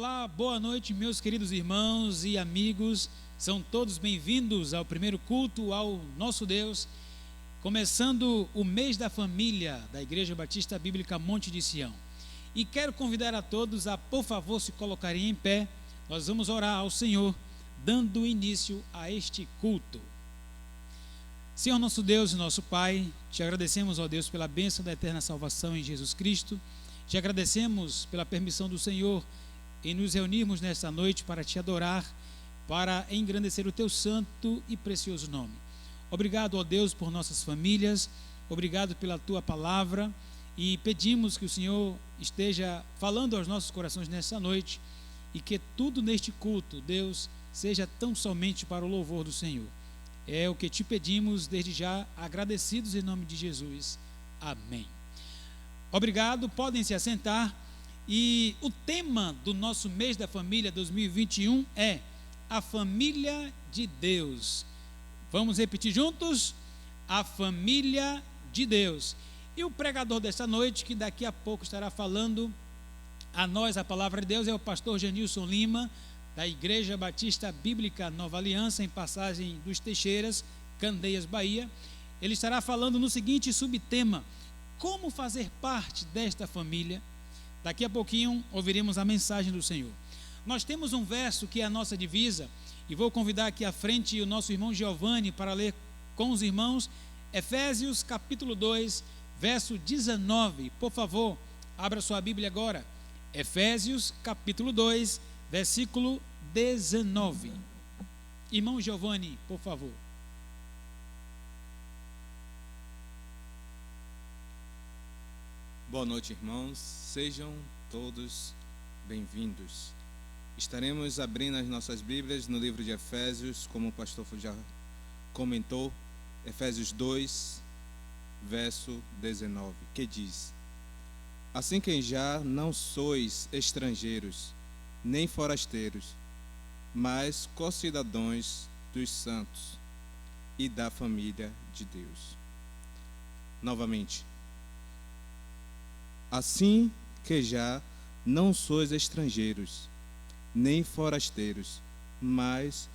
Olá, boa noite, meus queridos irmãos e amigos. São todos bem-vindos ao primeiro culto ao nosso Deus, começando o mês da família da Igreja Batista Bíblica Monte de Sião. E quero convidar a todos a, por favor, se colocarem em pé. Nós vamos orar ao Senhor, dando início a este culto. Senhor nosso Deus e nosso Pai, te agradecemos, ó Deus, pela bênção da eterna salvação em Jesus Cristo. Te agradecemos pela permissão do Senhor em nos reunirmos nesta noite para te adorar, para engrandecer o teu santo e precioso nome. Obrigado, ó Deus, por nossas famílias, obrigado pela tua palavra, e pedimos que o Senhor esteja falando aos nossos corações nesta noite, e que tudo neste culto, Deus, seja tão somente para o louvor do Senhor. É o que te pedimos desde já, agradecidos em nome de Jesus. Amém. Obrigado, podem se assentar. E o tema do nosso mês da família 2021 é a família de Deus. Vamos repetir juntos? A família de Deus. E o pregador desta noite, que daqui a pouco estará falando a nós a palavra de Deus, é o pastor Janilson Lima, da Igreja Batista Bíblica Nova Aliança, em Passagem dos Teixeiras, Candeias, Bahia. Ele estará falando no seguinte subtema: como fazer parte desta família. Daqui a pouquinho ouviremos a mensagem do Senhor. Nós temos um verso que é a nossa divisa, e vou convidar aqui à frente o nosso irmão Giovanni para ler com os irmãos Efésios capítulo 2, verso 19. Por favor, abra sua Bíblia agora. Efésios capítulo 2, versículo 19. Irmão Giovanni, por favor. Boa noite, irmãos. Sejam todos bem-vindos. Estaremos abrindo as nossas Bíblias no livro de Efésios, como o pastor já comentou, Efésios 2, verso 19, que diz: assim que já não sois estrangeiros, nem forasteiros, mas co-cidadãos dos santos e da família de Deus. Novamente. Assim que já não sois estrangeiros, nem forasteiros, mas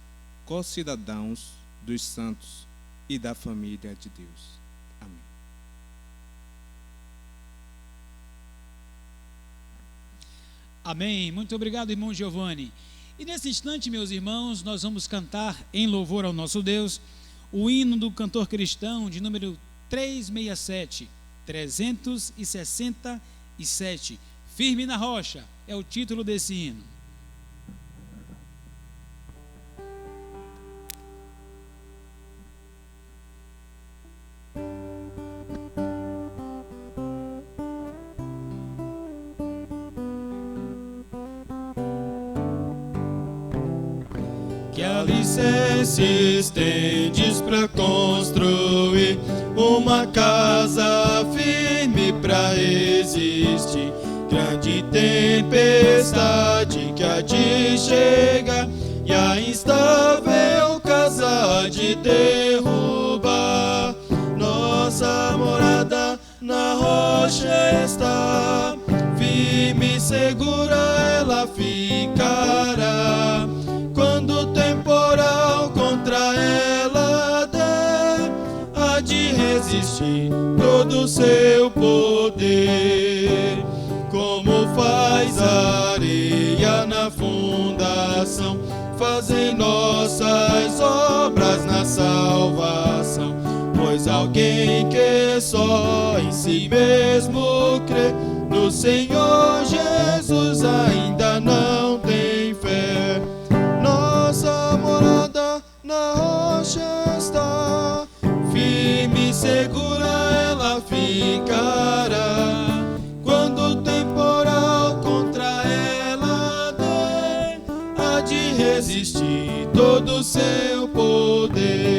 co-cidadãos dos santos e da família de Deus. Amém. Amém. Muito obrigado, irmão Giovanni. E nesse instante, meus irmãos, nós vamos cantar em louvor ao nosso Deus o hino do cantor cristão de número 367. 367, Firme na Rocha, é o título desse hino. Que alicerces tendes para construir uma casa firme para resistir grande tempestade que há de chegar, e a instável casa de derrubar. Nossa morada na rocha está, firme e segura ela ficará. Quando o temporal contra ela der, há de resistir todo o seu poder. Como faz a areia na fundação, fazem nossas obras na salvação. Pois alguém que só em si mesmo crê, no Senhor Jesus ainda não tem fé. Nossa morada na rocha está, firme e segura ela ficará. Quando o temporal contra ela der, há de resistir todo o seu poder.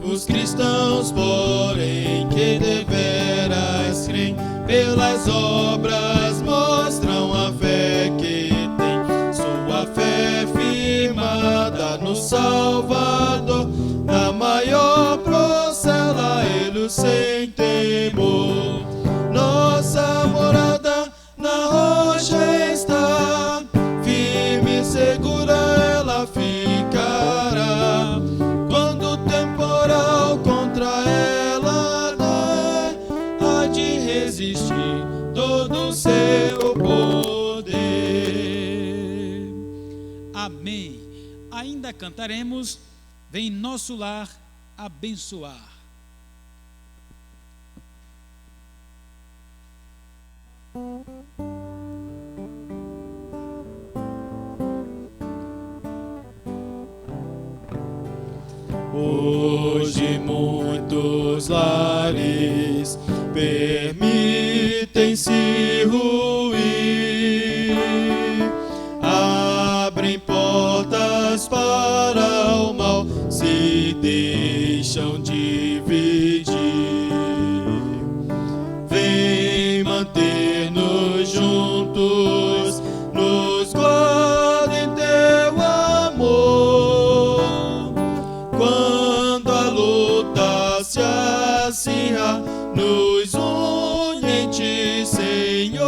Os cristãos, porém, que deveras creem, pelas obras mostram a fé que tem. Sua fé firmada no Salvador, na ainda cantaremos Vem Nosso Lar Abençoar. Hoje muitos lares permitem-se ruir, abrem portas para o mal, se deixam dividir. Vem manter-nos juntos, nos guarda em teu amor. Quando a luta se acirra, nos une em ti, Senhor.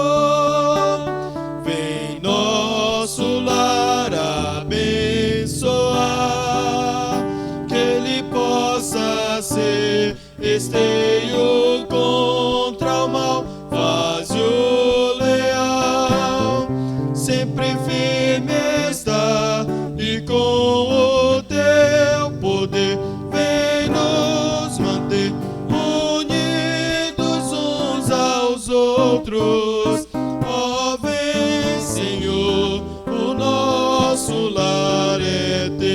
Vem nosso lar abençoar, que ele possa ser esteio contra o mal, vazio leal, sempre firme está, e com o teu poder vem nos manter unidos uns aos outros. Ó, vem, Senhor, o nosso lar é teu.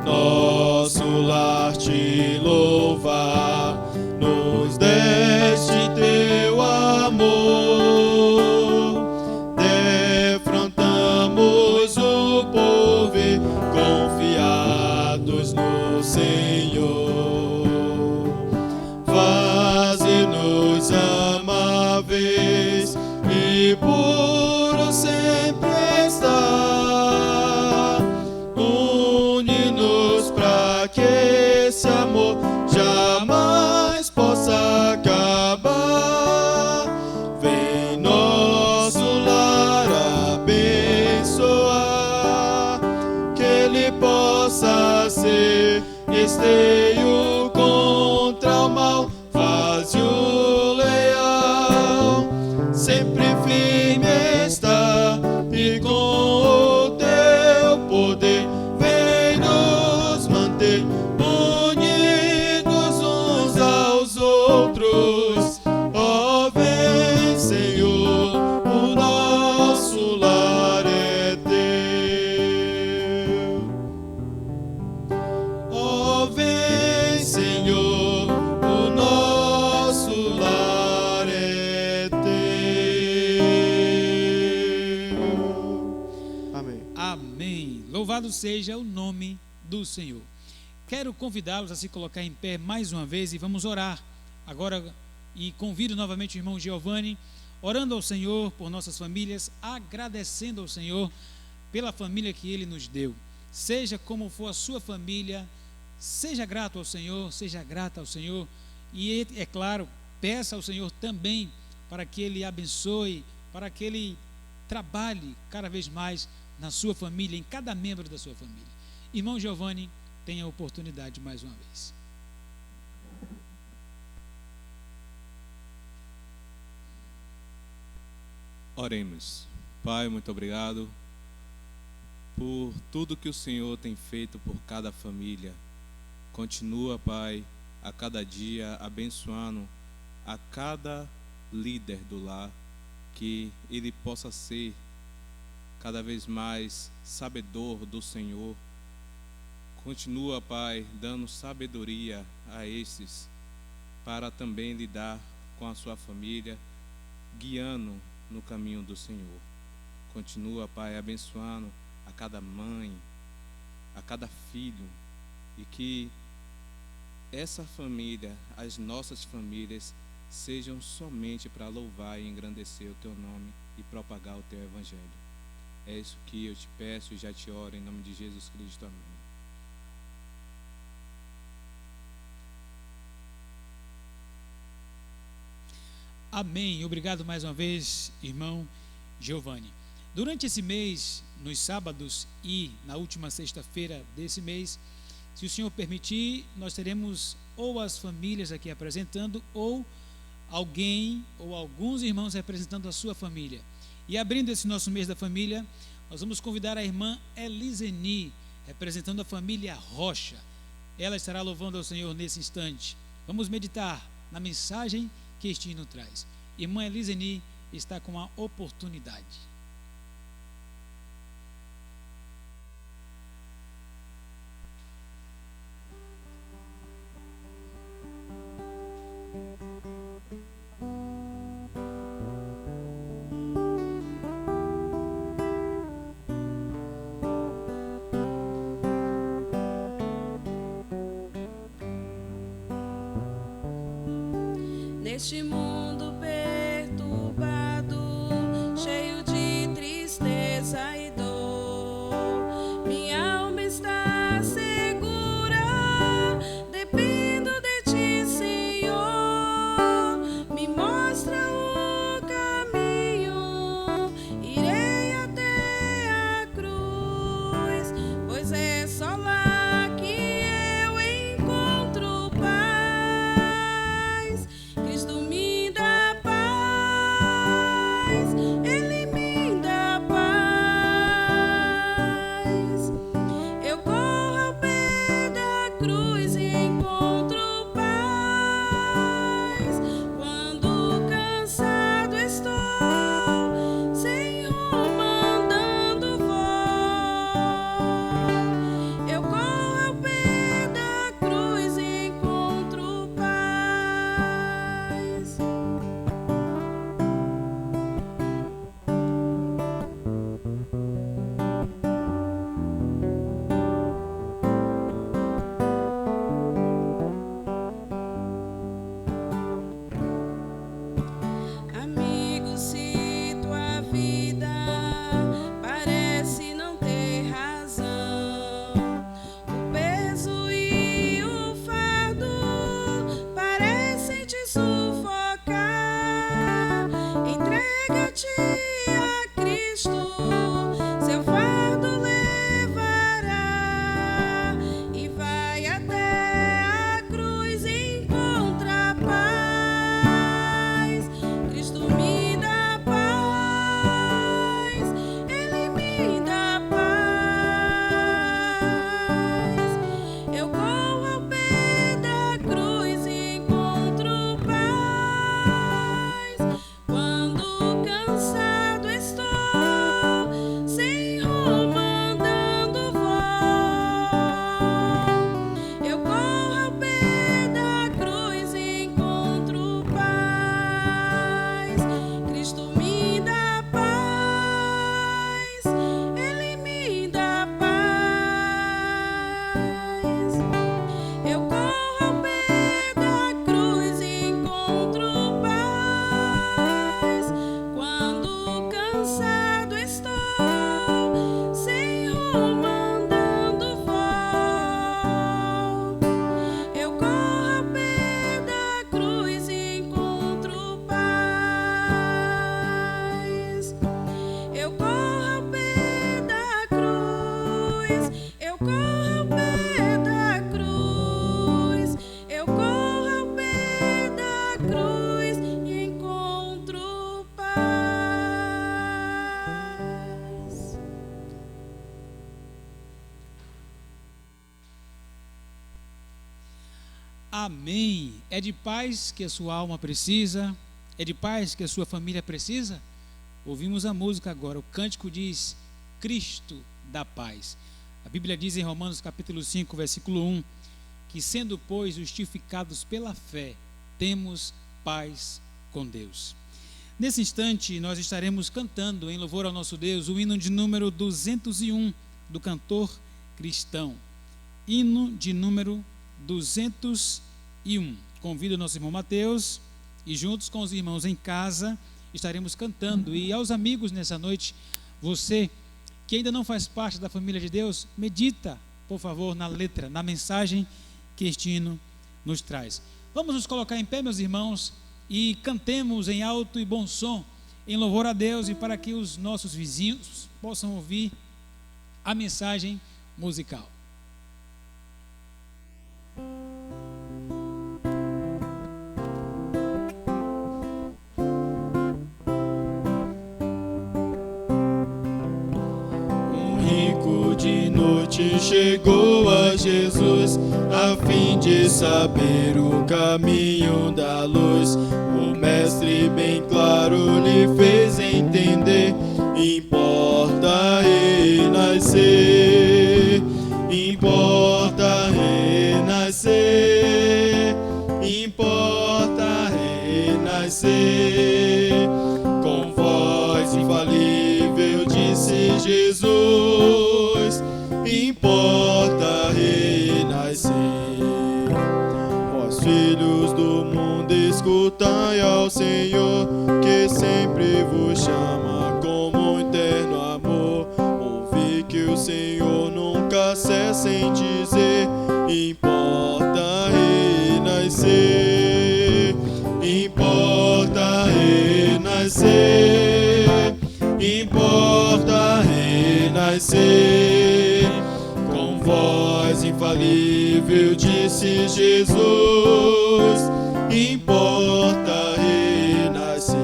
Nosso lar te louva, nos deste teu amor. Defrontamos o porvir, confiados no Senhor. Faze-nos amáveis e puros sempre estar. Une-nos para que esse amor jamais possa acabar. Vem nosso lar abençoar, que ele possa ser esteio contra o mal, vazio leal, sempre firme está, e com o teu poder vem nos manter unidos uns aos outros. Ó, vem, Senhor, o nosso lar é teu. Ó, vem, Senhor, o nosso lar é teu. Amém. Amém. Louvado seja o nome do Senhor. Quero convidá-los a se colocar em pé mais uma vez e vamos orar agora. E convido novamente o irmão Giovanni, orando ao Senhor por nossas famílias, agradecendo ao Senhor pela família que Ele nos deu. Seja como for a sua família, seja grato ao Senhor, seja grata ao Senhor. E é claro, peça ao Senhor também para que Ele abençoe, para que Ele trabalhe cada vez mais na sua família, em cada membro da sua família. Irmão Giovanni, tenha a oportunidade mais uma vez. Oremos. Pai, muito obrigado por tudo que o Senhor tem feito por cada família. Continua, Pai, a cada dia abençoando a cada líder do lar, que ele possa ser cada vez mais sabedor do Senhor. Continua, Pai, dando sabedoria a esses para também lidar com a sua família, guiando no caminho do Senhor. Continua, Pai, abençoando a cada mãe, a cada filho, e que essa família, as nossas famílias, sejam somente para louvar e engrandecer o Teu nome e propagar o Teu Evangelho. É isso que eu te peço e já te oro em nome de Jesus Cristo. Amém. Amém. Obrigado mais uma vez, irmão Giovanni. Durante esse mês, nos sábados e na última sexta-feira desse mês, se o Senhor permitir, nós teremos ou as famílias aqui apresentando ou alguém ou alguns irmãos representando a sua família. E abrindo esse nosso mês da família, nós vamos convidar a irmã Eliseni, representando a família Rocha. Ela estará louvando ao Senhor nesse instante. Vamos meditar na mensagem que este hino traz. Irmã Eliseni está com a oportunidade. Neste mundo perturbado, cheio de tristeza e dor, minha alma está segura, dependo de ti, Senhor. Me mostra o caminho, irei até a cruz, pois é só lá que eu encontro paz. Cristo me dá paz, Ele me dá paz. Eu corro ao pé da cruz e encontro paz. Quando cansado estou, Senhor, mandando vou. Eu corro ao pé da cruz e encontro paz. Amigo, se tua vida parece não ter razão, o peso e o fardo parecem te sufocar, entrega-te a Cristo, seu fardo levará e vai até a cruz e encontra paz. Cristo me dá paz, Ele me dá paz. Eu corro ao pé da cruz e encontro paz. Quando cansado estou, Senhor, mandando vou. Eu corro ao pé da cruz e encontro paz. Cristo me dá paz, Ele me dá paz. Eu corro ao pé da cruz e encontro paz. Quando cansado estou, Senhor, mandando vou. Eu corro ao pé da cruz e encontro paz. Eu corro ao pé da cruz. Eu corro ao pé da cruz. Eu corro ao pé da cruz e encontro paz. Amém. É de paz que a sua alma precisa? É de paz que a sua família precisa? Ouvimos a música agora. O cântico diz: Cristo dá paz. A Bíblia diz em Romanos capítulo 5, versículo 1, que sendo, pois, justificados pela fé, temos paz com Deus. Nesse instante, nós estaremos cantando em louvor ao nosso Deus o hino de número 201 do cantor cristão. Hino de número 201. Convido o nosso irmão Mateus e juntos com os irmãos em casa estaremos cantando. E aos amigos nessa noite, você que ainda não faz parte da família de Deus, medita, por favor, na letra, na mensagem que este hino nos traz. Vamos nos colocar em pé, meus irmãos, e cantemos em alto e bom som, em louvor a Deus, e para que os nossos vizinhos possam ouvir a mensagem musical. gente chegou a Jesus a fim de saber o caminho da luz. O mestre bem claro lhe fez entender: importa renascer, importa renascer, importa renascer. Com voz infalível disse Jesus: importa renascer. Vós, filhos do mundo, escutai ao Senhor, que sempre vos chama com muito terno amor. Ouvi que o Senhor nunca cessa em dizer: importa renascer, importa renascer, importa renascer. Com voz infalível disse Jesus: importa renascer.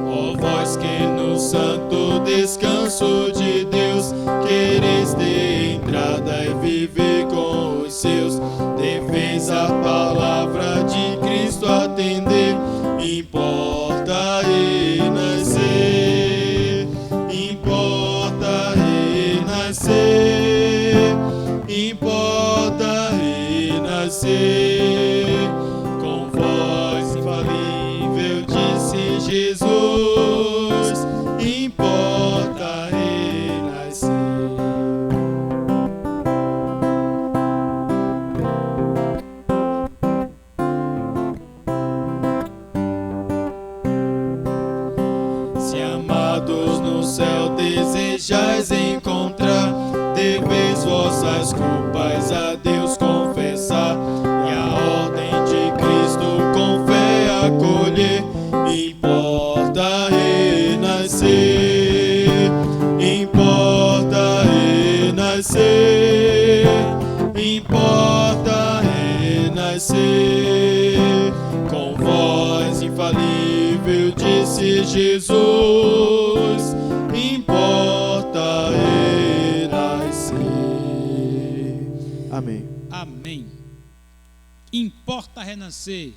Ó vós que no santo descanso de Deus quereis ter entrada e viver com os seus, deveis a palavra de Cristo atender. Importa renascer, importa renascer, importa renascer. Com voz infalível disse Jesus: importa renascer. Se amados no céu desejais encontrar, deveis vossas culpas a Deus confessar, e a ordem de Cristo com fé acolher. Importa renascer, importa renascer, importa renascer. Com voz infalível disse Jesus: importa renascer. Amém. Amém. Importa renascer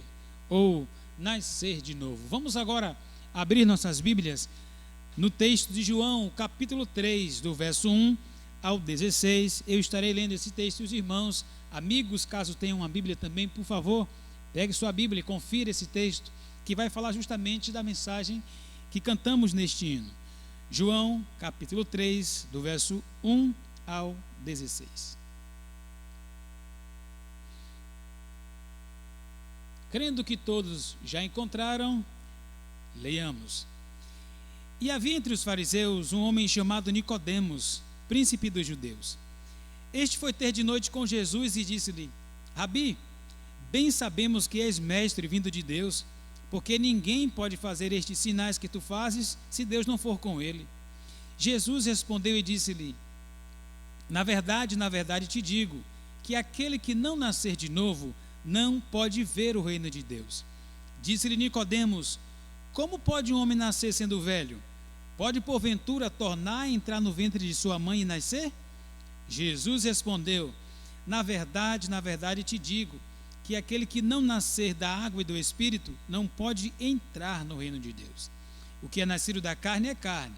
ou nascer de novo. Vamos agora abrir nossas Bíblias no texto de João, capítulo 3, do verso 1 ao 16. Eu estarei lendo esse texto e os irmãos, amigos, caso tenham uma Bíblia também, por favor, pegue sua Bíblia e confira esse texto, que vai falar justamente da mensagem que cantamos neste hino. João, capítulo 3, do verso 1 ao 16. Crendo que todos já encontraram, leiamos. E havia entre os fariseus um homem chamado Nicodemos, príncipe dos judeus. Este foi ter de noite com Jesus e disse-lhe: Rabi, bem sabemos que és mestre vindo de Deus, porque ninguém pode fazer estes sinais que tu fazes se Deus não for com ele. Jesus respondeu e disse-lhe: na verdade te digo, que aquele que não nascer de novo não pode ver o reino de Deus. Disse-lhe Nicodemos: como pode um homem nascer sendo velho? Pode porventura tornar a entrar no ventre de sua mãe e nascer? Jesus respondeu: na verdade te digo, que aquele que não nascer da água e do Espírito não pode entrar no reino de Deus. O que é nascido da carne é carne,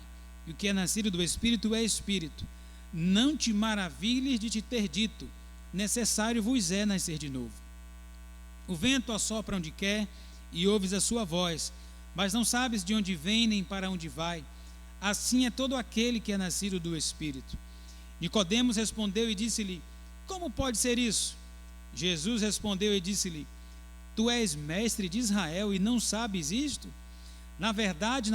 e o que é nascido do Espírito é Espírito. Não te maravilhes de te ter dito: necessário vos é nascer de novo. O vento assopra onde quer, e ouves a sua voz, mas não sabes de onde vem nem para onde vai. Assim é todo aquele que é nascido do Espírito. Nicodemos respondeu e disse-lhe: como pode ser isso? Jesus respondeu e disse-lhe: tu és mestre de Israel e não sabes isto? Na verdade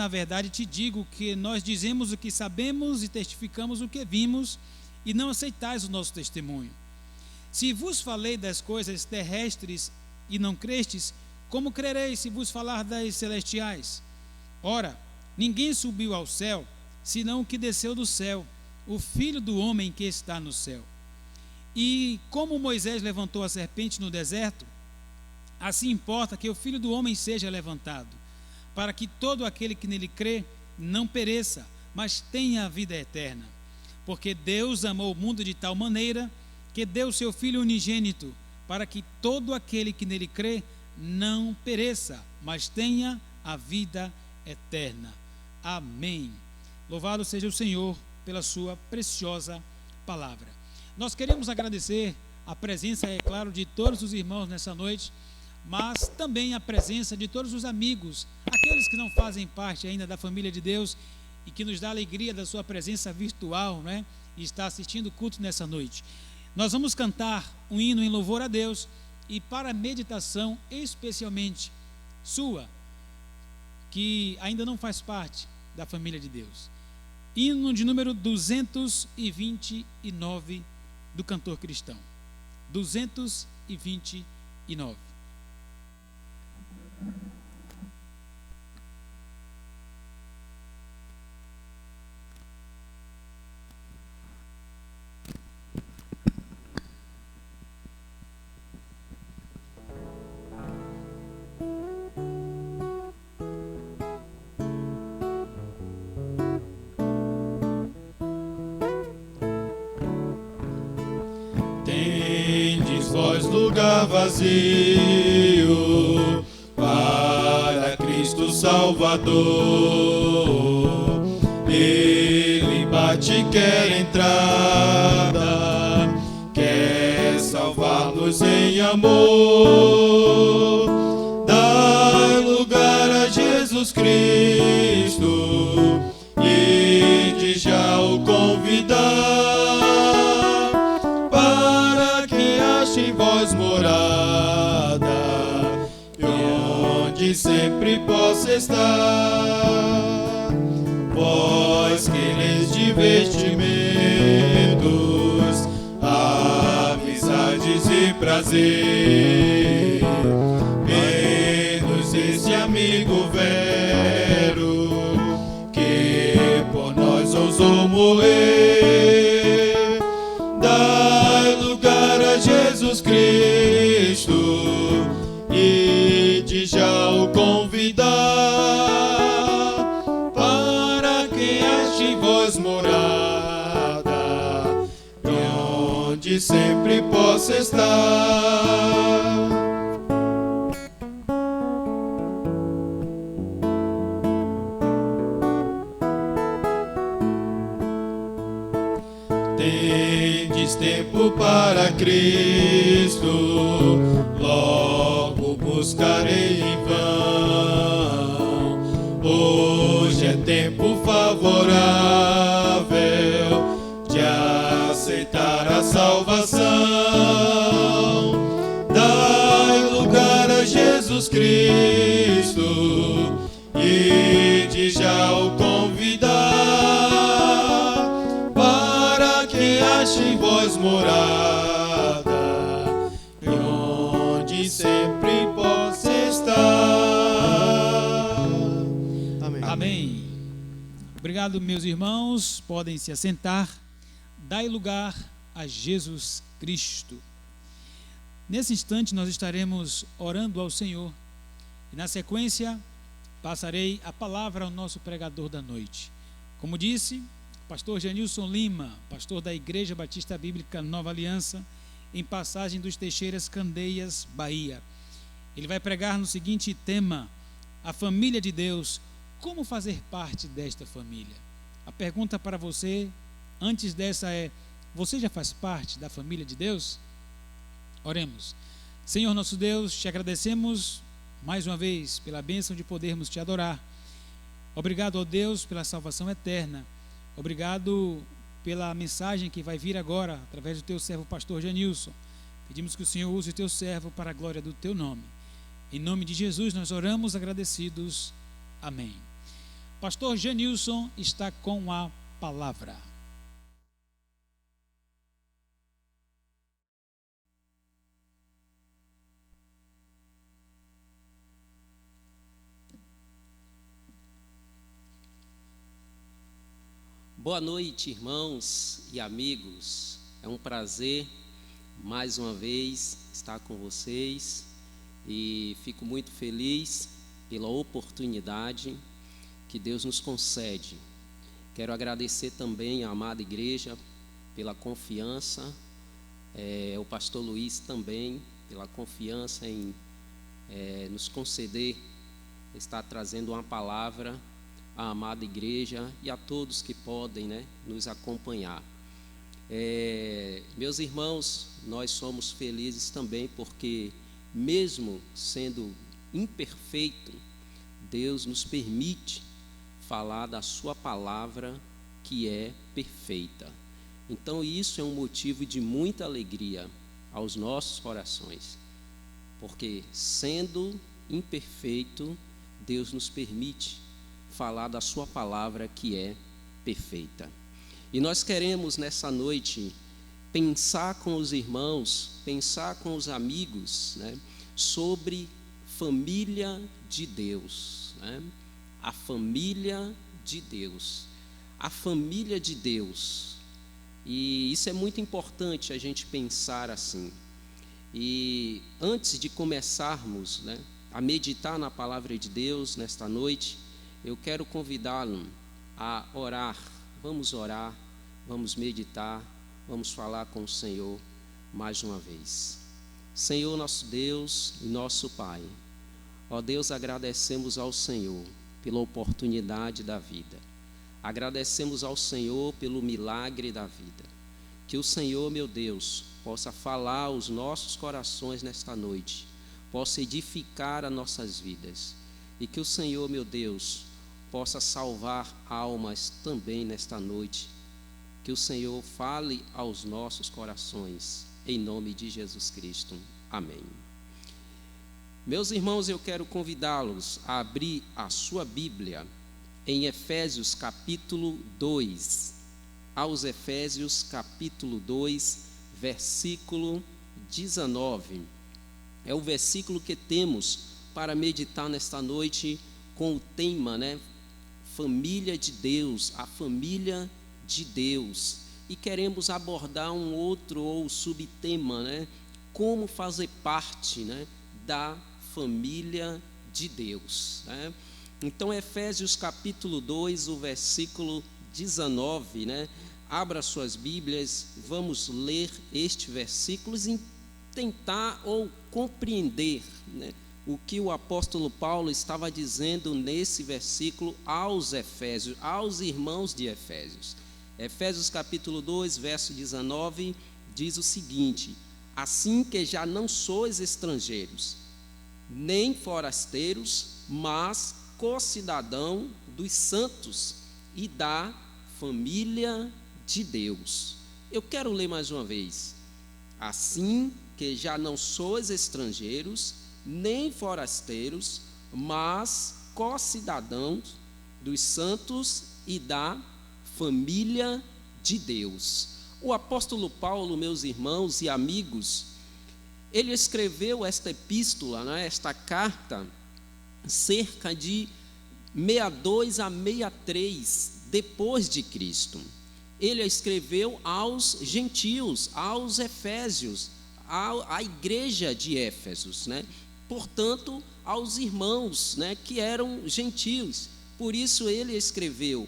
te digo que nós dizemos o que sabemos e testificamos o que vimos, e não aceitais o nosso testemunho. Se vos falei das coisas terrestres e não crestes, como crereis se vos falar das celestiais? Ora, ninguém subiu ao céu, senão o que desceu do céu, o Filho do homem que está no céu. E como Moisés levantou a serpente no deserto, assim importa que o Filho do homem seja levantado, para que todo aquele que nele crê não pereça, mas tenha a vida eterna. Porque Deus amou o mundo de tal maneira que deu seu Filho unigênito, para que todo aquele que nele crê não pereça, mas tenha a vida eterna. Amém. Louvado seja o Senhor pela sua preciosa palavra. Nós queremos agradecer a presença, é claro, de todos os irmãos nessa noite, mas também a presença de todos os amigos, aqueles que não fazem parte ainda da família de Deus e que nos dá a alegria da sua presença virtual, né? E está assistindo o culto nessa noite. Nós vamos cantar um hino em louvor a Deus e para meditação especialmente sua, que ainda não faz parte da família de Deus. Hino de número 229 do cantor cristão. 229. Tendes vós lugar vazio para Cristo Salvador. Ele bate, quer entrada, quer salvar-nos em amor. Dai lugar a Jesus Cristo e de já o convidar, em vós morada, e onde sempre possa estar. Vós quereis de vestimentos, amizades e prazer, menos esse amigo vero que por nós ousou morrer. Jesus Cristo e de já o convidar, para que ache em vós morada, e onde sempre possa estar. Tendes tempo para Cristo, logo buscarei em vão. Hoje é tempo favorável de aceitar a salvação. Dai lugar a Jesus Cristo e de já o convidar, ache em vós morada, e onde sempre possa estar. Amém. Amém. Obrigado, meus irmãos. Podem se assentar. Dai lugar a Jesus Cristo. Nesse instante nós estaremos orando ao Senhor e na sequência passarei a palavra ao nosso pregador da noite. Como disse, pastor Janilson Lima, pastor da Igreja Batista Bíblica Nova Aliança, em Passagem dos Teixeiras, Candeias, Bahia. Ele vai pregar no seguinte tema: a família de Deus, como fazer parte desta família? A pergunta para você, antes dessa é: você já faz parte da família de Deus? Oremos. Senhor nosso Deus, te agradecemos mais uma vez pela bênção de podermos te adorar. Obrigado, ó Deus, pela salvação eterna. Obrigado pela mensagem que vai vir agora, através do teu servo pastor Janilson. Pedimos que o Senhor use o teu servo para a glória do teu nome. Em nome de Jesus nós oramos agradecidos. Amém. Pastor Janilson está com a palavra. Boa noite, irmãos e amigos. É um prazer, mais uma vez, estar com vocês e fico muito feliz pela oportunidade que Deus nos concede. Quero agradecer também à amada igreja pela confiança, o pastor Luiz também pela confiança em nos conceder estar trazendo uma palavra à amada igreja e a todos que podem, né, nos acompanhar. Meus irmãos, nós somos felizes também porque, mesmo sendo imperfeito, Deus nos permite falar da sua palavra, que é perfeita. Então isso é um motivo de muita alegria aos nossos corações, porque, sendo imperfeito, Deus nos permite falar da sua palavra, que é perfeita. E nós queremos nessa noite pensar com os irmãos, pensar com os amigos, né, sobre família de Deus, né? A família de Deus, a família de Deus. E isso é muito importante a gente pensar assim. E antes de começarmos, né, a meditar na palavra de Deus nesta noite, eu quero convidá-lo a orar. Vamos orar, vamos meditar, vamos falar com o Senhor mais uma vez. Senhor, nosso Deus e nosso Pai, ó Deus, agradecemos ao Senhor pela oportunidade da vida. Agradecemos ao Senhor pelo milagre da vida. Que o Senhor, meu Deus, possa falar aos nossos corações nesta noite, possa edificar as nossas vidas. E que o Senhor, meu Deus, possa salvar almas também nesta noite. Que o Senhor fale aos nossos corações, em nome de Jesus Cristo. Amém. Meus irmãos, eu quero convidá-los a abrir a sua Bíblia em Efésios capítulo 2, aos Efésios capítulo 2, versículo 19. É o versículo que temos para meditar nesta noite com o tema, né? Família de Deus, a família de Deus. E queremos abordar um outro ou subtema, né? Como fazer parte, né, da família de Deus, né? Então, Efésios capítulo 2, o versículo 19, né? Abra suas Bíblias, vamos ler este versículo e tentar ou compreender, né, o que o apóstolo Paulo estava dizendo nesse versículo aos Efésios, aos irmãos de Efésios. Efésios capítulo 2, verso 19, diz o seguinte: assim que já não sois estrangeiros, nem forasteiros, mas co-cidadão dos santos e da família de Deus. Eu quero ler mais uma vez. Assim que já não sois estrangeiros, nem forasteiros, mas co-cidadãos dos santos e da família de Deus. O apóstolo Paulo, meus irmãos e amigos, ele escreveu esta epístola, né, esta carta, cerca de 62 a 63 depois de Cristo. Ele escreveu aos gentios, aos efésios, à igreja de Éfesos, né? Portanto, aos irmãos, né, que eram gentios. Por isso ele escreveu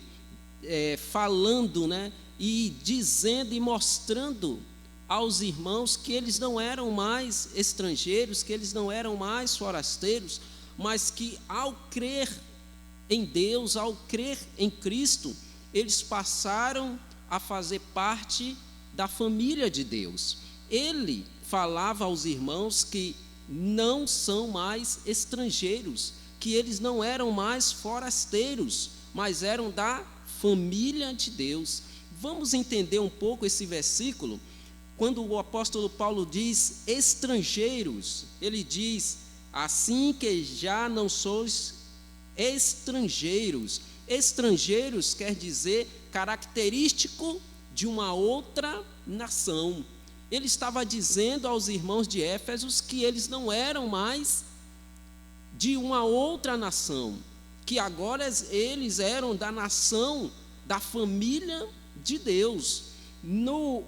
falando, né, e dizendo e mostrando aos irmãos que eles não eram mais estrangeiros, que eles não eram mais forasteiros, mas que ao crer em Deus, ao crer em Cristo, eles passaram a fazer parte da família de Deus. Ele falava aos irmãos que não são mais estrangeiros, que eles não eram mais forasteiros, mas eram da família de Deus. Vamos entender um pouco esse versículo. Quando o apóstolo Paulo diz estrangeiros, ele diz: assim que já não sois estrangeiros. Estrangeiros quer dizer característico de uma outra nação. Ele estava dizendo aos irmãos de Éfesos que eles não eram mais de uma outra nação, que agora eles eram da nação, da família de Deus. No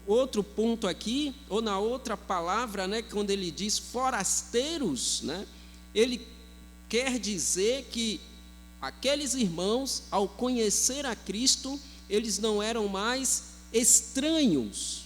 outro ponto aqui, ou na outra palavra, né, quando ele diz forasteiros, né, ele quer dizer que aqueles irmãos, ao conhecer a Cristo, eles não eram mais estranhos.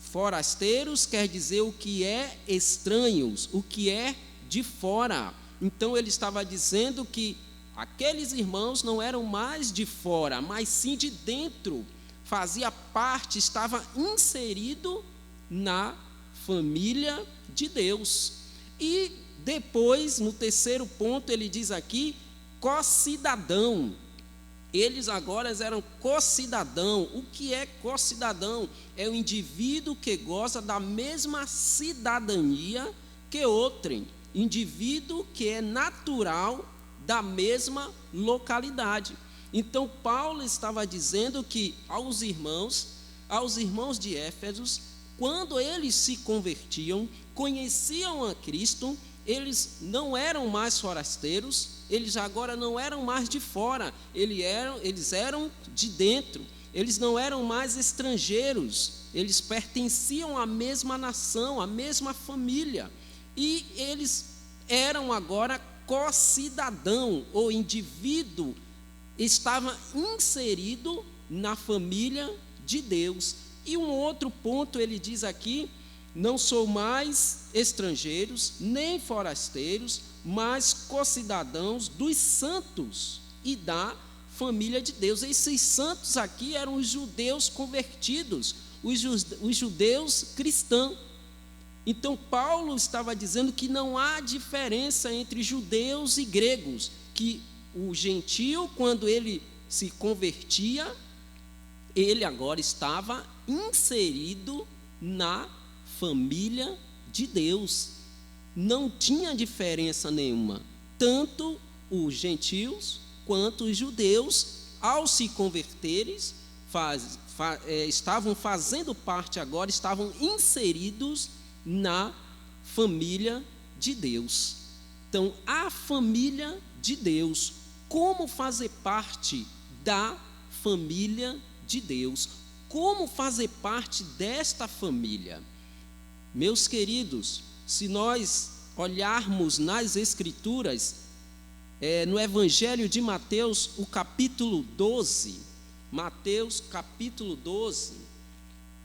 Forasteiros quer dizer o que é estranhos, o que é de fora. Então ele estava dizendo que aqueles irmãos não eram mais de fora, mas sim de dentro. Fazia parte, estava inserido na família de Deus. E depois, no terceiro ponto, ele diz aqui, co-cidadão. Eles agora eram co-cidadão. O que é co-cidadão? É o indivíduo que goza da mesma cidadania que outrem. Indivíduo que é natural da mesma localidade. Então, Paulo estava dizendo que aos irmãos de Éfeso, quando eles se convertiam, conheciam a Cristo, eles não eram mais forasteiros, eles agora não eram mais de fora, eles eram de dentro, eles não eram mais estrangeiros, eles pertenciam à mesma nação, à mesma família, e eles eram agora co-cidadão, o indivíduo estava inserido na família de Deus. E um outro ponto ele diz aqui, não sou mais estrangeiros, nem forasteiros, mas co-cidadãos dos santos e da família de Deus. Esses santos aqui eram os judeus convertidos, os judeus cristãos. Então Paulo estava dizendo que não há diferença entre judeus e gregos, que o gentio, quando ele se convertia, ele agora estava inserido na família de Deus. Não tinha diferença nenhuma. Tanto os gentios quanto os judeus, ao se converterem, estavam fazendo parte agora, estavam inseridos na família de Deus. Então, a família de Deus, como fazer parte da família de Deus? Como fazer parte desta família? Meus queridos, se nós olharmos nas Escrituras, no Evangelho de Mateus, o capítulo 12, Mateus capítulo 12,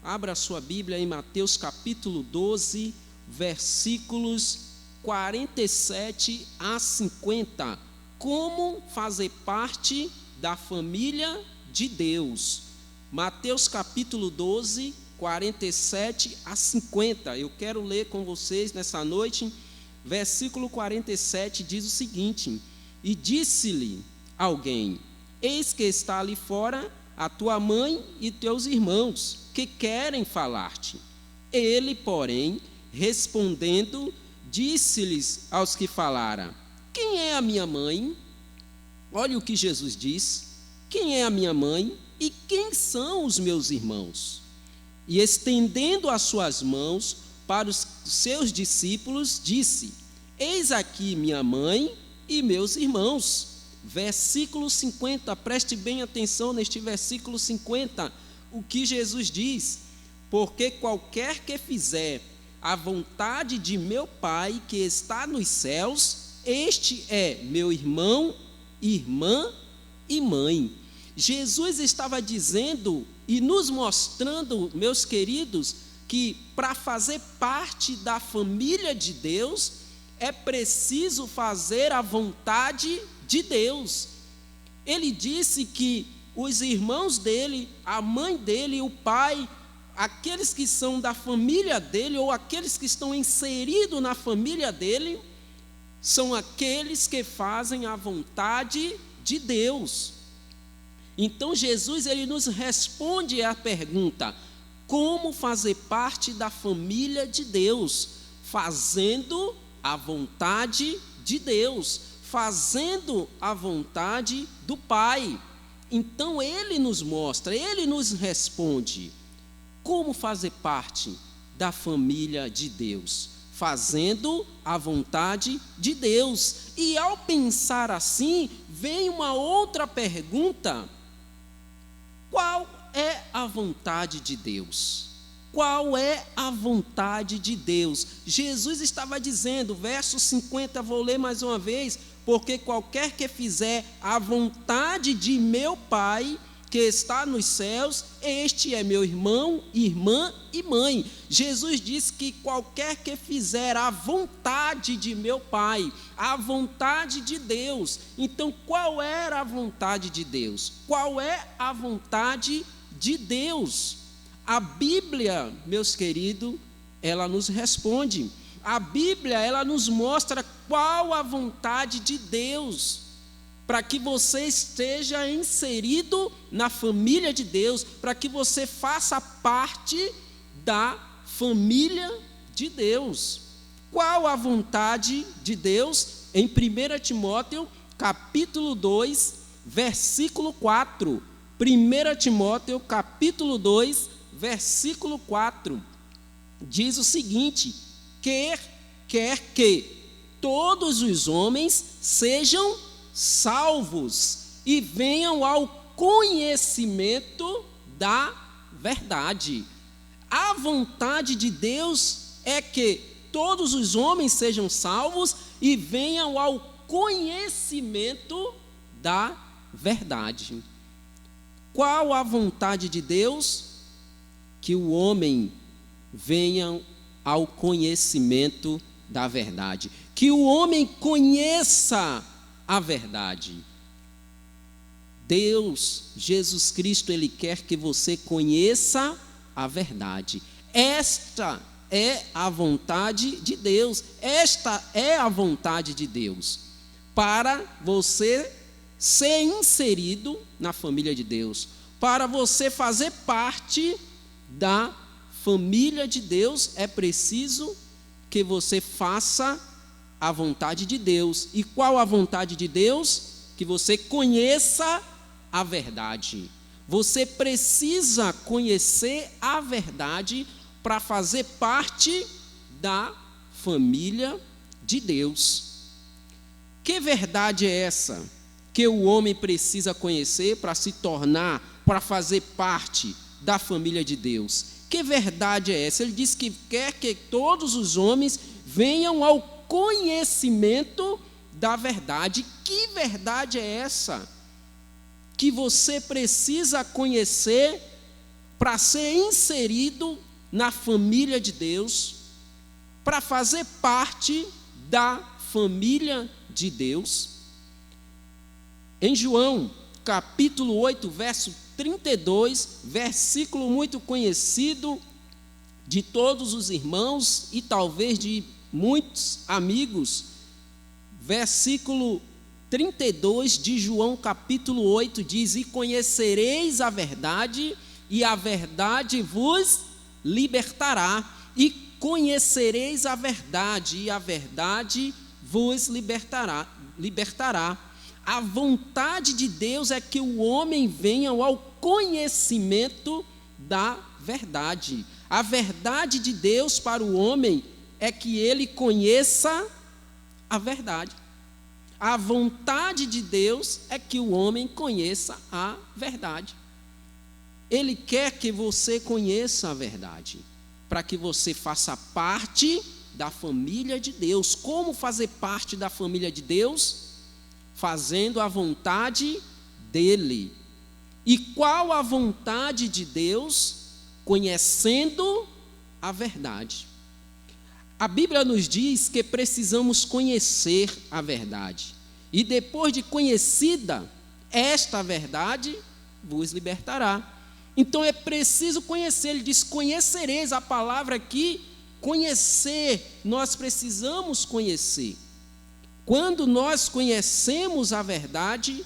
abra a sua Bíblia em Mateus capítulo 12, versículos 47 a 50. Como fazer parte da família de Deus? Mateus capítulo 12, 47 a 50. Eu quero ler com vocês nessa noite. Versículo 47 diz o seguinte: e disse-lhe alguém: eis que está ali fora a tua mãe e teus irmãos, que querem falar-te. Ele, porém, respondendo, disse-lhes aos que falaram: quem é a minha mãe? Olha o que Jesus diz: quem é a minha mãe e quem são os meus irmãos? E estendendo as suas mãos para os seus discípulos, disse: eis aqui minha mãe e meus irmãos. Versículo 50, preste bem atenção neste versículo 50, o que Jesus diz: porque qualquer que fizer a vontade de meu Pai que está nos céus, este é meu irmão, irmã e mãe. Jesus estava dizendo e nos mostrando, meus queridos, que para fazer parte da família de Deus, é preciso fazer a vontade de Deus. Ele disse que os irmãos dele, a mãe dele, o pai, aqueles que são da família dele, ou aqueles que estão inseridos na família dele, são aqueles que fazem a vontade de Deus. Então Jesus, ele nos responde à pergunta: como fazer parte da família de Deus? Fazendo a vontade de Deus, fazendo a vontade do Pai. Então ele nos mostra, ele nos responde como fazer parte da família de Deus, fazendo a vontade de Deus. E ao pensar assim, vem uma outra pergunta: qual é a vontade de Deus? Qual é a vontade de Deus? Jesus estava dizendo, verso 50, vou ler mais uma vez: porque qualquer que fizer a vontade de meu Pai, que está nos céus, este é meu irmão, irmã e mãe. Jesus disse que qualquer que fizer a vontade de meu Pai, a vontade de Deus. Então, qual era a vontade de Deus? Qual é a vontade de Deus? A Bíblia, meus queridos, ela nos responde. A Bíblia, ela nos mostra qual a vontade de Deus, para que você esteja inserido na família de Deus, para que você faça parte da família de Deus. Qual a vontade de Deus? Em 1 Timóteo, capítulo 2, versículo 4. 1 Timóteo, capítulo 2, versículo 4. Diz o seguinte: quer que todos os homens sejam salvos e venham ao conhecimento da verdade. A vontade de Deus é que todos os homens sejam salvos e venham ao conhecimento da verdade. Qual a vontade de Deus? Que o homem venha ao conhecimento da verdade. Que o homem conheça a verdade. Deus, Jesus Cristo, Ele quer que você conheça a verdade. Esta é a vontade de Deus. Esta é a vontade de Deus. Para você ser inserido na família de Deus. Para você fazer parte da família de Deus, é preciso que você faça a vontade de Deus. E qual a vontade de Deus? Que você conheça a verdade. Você precisa conhecer a verdade para fazer parte da família de Deus. Que verdade é essa que o homem precisa conhecer para se tornar, para fazer parte da família de Deus? Que verdade é essa? Ele diz que quer que todos os homens venham ao conhecimento da verdade. Que verdade é essa que você precisa conhecer para ser inserido na família de Deus, para fazer parte da família de Deus? Em João, capítulo 8, verso 32, versículo muito conhecido de todos os irmãos e talvez de muitos amigos, versículo 32 de João capítulo 8 diz: e conhecereis a verdade, e a verdade vos libertará. E conhecereis a verdade, e a verdade vos libertará. A vontade de Deus é que o homem venha ao conhecimento da verdade. A verdade de Deus para o homem é que ele conheça a verdade. A vontade de Deus é que o homem conheça a verdade. Ele quer que você conheça a verdade, para que você faça parte da família de Deus. Como fazer parte da família de Deus? Fazendo a vontade dele. E qual a vontade de Deus? Conhecendo a verdade. A Bíblia nos diz que precisamos conhecer a verdade. E depois de conhecida esta verdade, vos libertará. Então é preciso conhecer. Ele diz: conhecereis. A palavra aqui, conhecer. Nós precisamos conhecer. Quando nós conhecemos a verdade,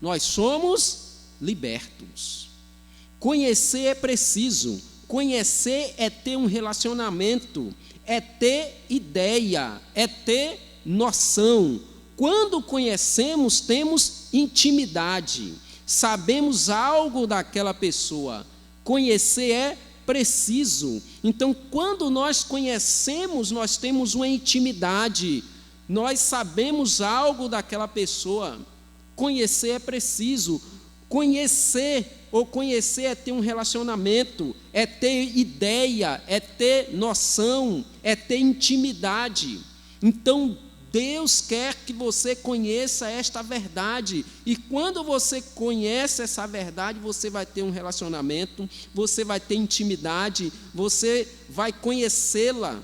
nós somos libertos. Conhecer é preciso. Conhecer é ter um relacionamento, é ter ideia, é ter noção. Quando conhecemos, temos intimidade, sabemos algo daquela pessoa. Conhecer é preciso. Então, quando nós conhecemos, nós temos uma intimidade, nós sabemos algo daquela pessoa. Conhecer é preciso. Conhecer é ter um relacionamento, é ter ideia, é ter noção, é ter intimidade. Então, Deus quer que você conheça esta verdade, e quando você conhece essa verdade, você vai ter um relacionamento, você vai ter intimidade, você vai conhecê-la,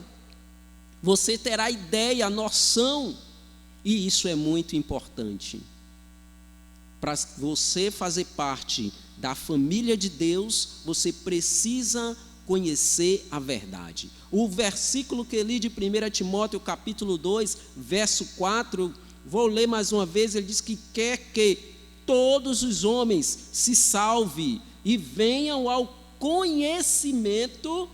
você terá ideia, noção, e isso é muito importante. Para você fazer parte da família de Deus, você precisa conhecer a verdade. O versículo que eu li de 1 Timóteo, capítulo 2, verso 4, vou ler mais uma vez, ele diz que quer que todos os homens se salvem e venham ao conhecimento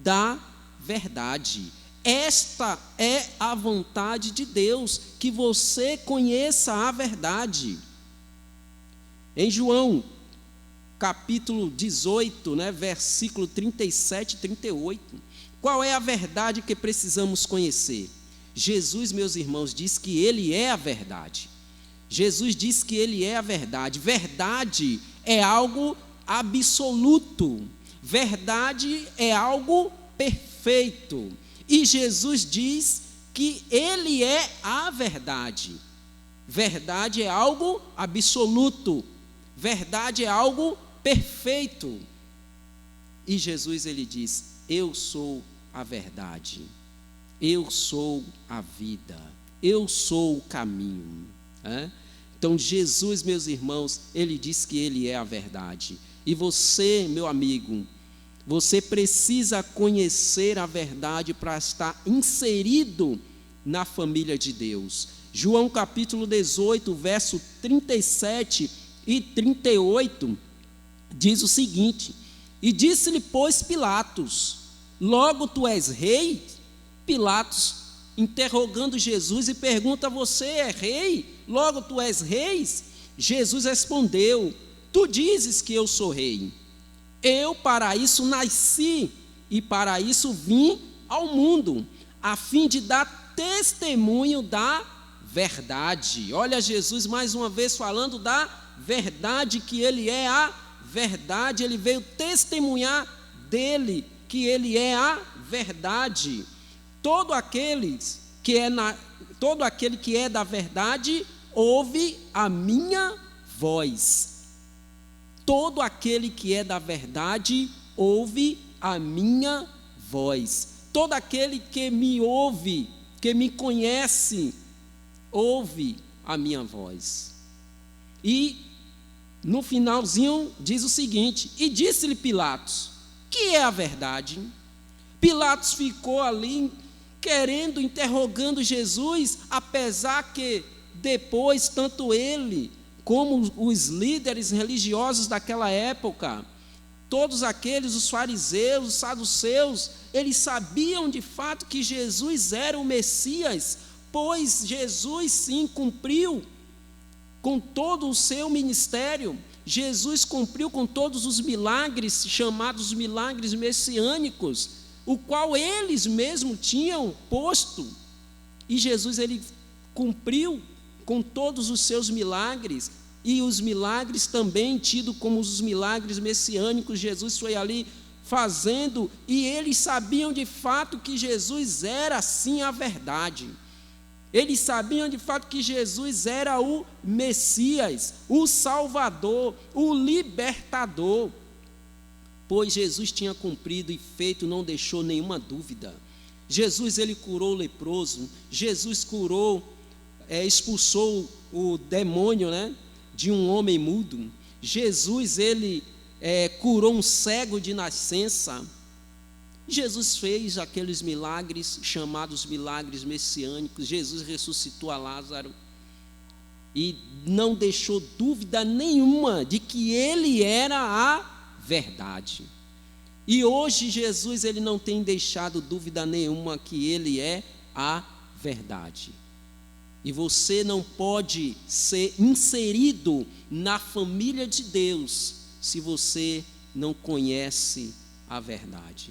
da verdade. Esta é a vontade de Deus, que você conheça a verdade. Em João, capítulo 18, versículo 37 e 38. Qual é a verdade que precisamos conhecer? Jesus, meus irmãos, diz que Ele é a verdade. Jesus diz que Ele é a verdade. Verdade é algo absoluto. Verdade é algo perfeito. E Jesus diz que Ele é a verdade. Verdade é algo absoluto. Verdade é algo perfeito. E Jesus, ele diz: eu sou a verdade, eu sou a vida, eu sou o caminho. Então Jesus, meus irmãos, ele diz que ele é a verdade. E você, meu amigo, você precisa conhecer a verdade para estar inserido na família de Deus. João capítulo 18, verso 37 e 38, diz o seguinte: e disse-lhe, pois, Pilatos: logo tu és rei? Pilatos, interrogando Jesus, e pergunta: você é rei? Logo tu és rei? Jesus respondeu: tu dizes que eu sou rei. Eu para isso nasci, e para isso vim ao mundo, a fim de dar testemunho da verdade. Olha Jesus mais uma vez falando da verdade, que ele é a verdade. Ele veio testemunhar dele, que ele é a verdade. Todo aquele que é da verdade ouve a minha voz. Todo aquele que é da verdade ouve a minha voz. Todo aquele que me ouve, que me conhece, ouve a minha voz. E no finalzinho diz o seguinte: e disse-lhe Pilatos: que é a verdade? Pilatos ficou ali interrogando Jesus, apesar que depois tanto ele como os líderes religiosos daquela época, todos aqueles, os fariseus, os saduceus, eles sabiam de fato que Jesus era o Messias, pois Jesus sim cumpriu com todo o seu ministério. Jesus cumpriu com todos os milagres, chamados milagres messiânicos, o qual eles mesmos tinham posto. E Jesus, ele cumpriu com todos os seus milagres, e os milagres também tidos como os milagres messiânicos, Jesus foi ali fazendo, e eles sabiam de fato que Jesus era sim a verdade. Eles sabiam de fato que Jesus era o Messias, o Salvador, o Libertador, pois Jesus tinha cumprido e feito, não deixou nenhuma dúvida. Jesus, ele curou o leproso, Jesus expulsou o demônio, de um homem mudo. Jesus, ele curou um cego de nascença. Jesus fez aqueles milagres chamados milagres messiânicos. Jesus ressuscitou a Lázaro e não deixou dúvida nenhuma de que ele era a verdade. E hoje Jesus, ele não tem deixado dúvida nenhuma que ele é a verdade. E você não pode ser inserido na família de Deus se você não conhece a verdade.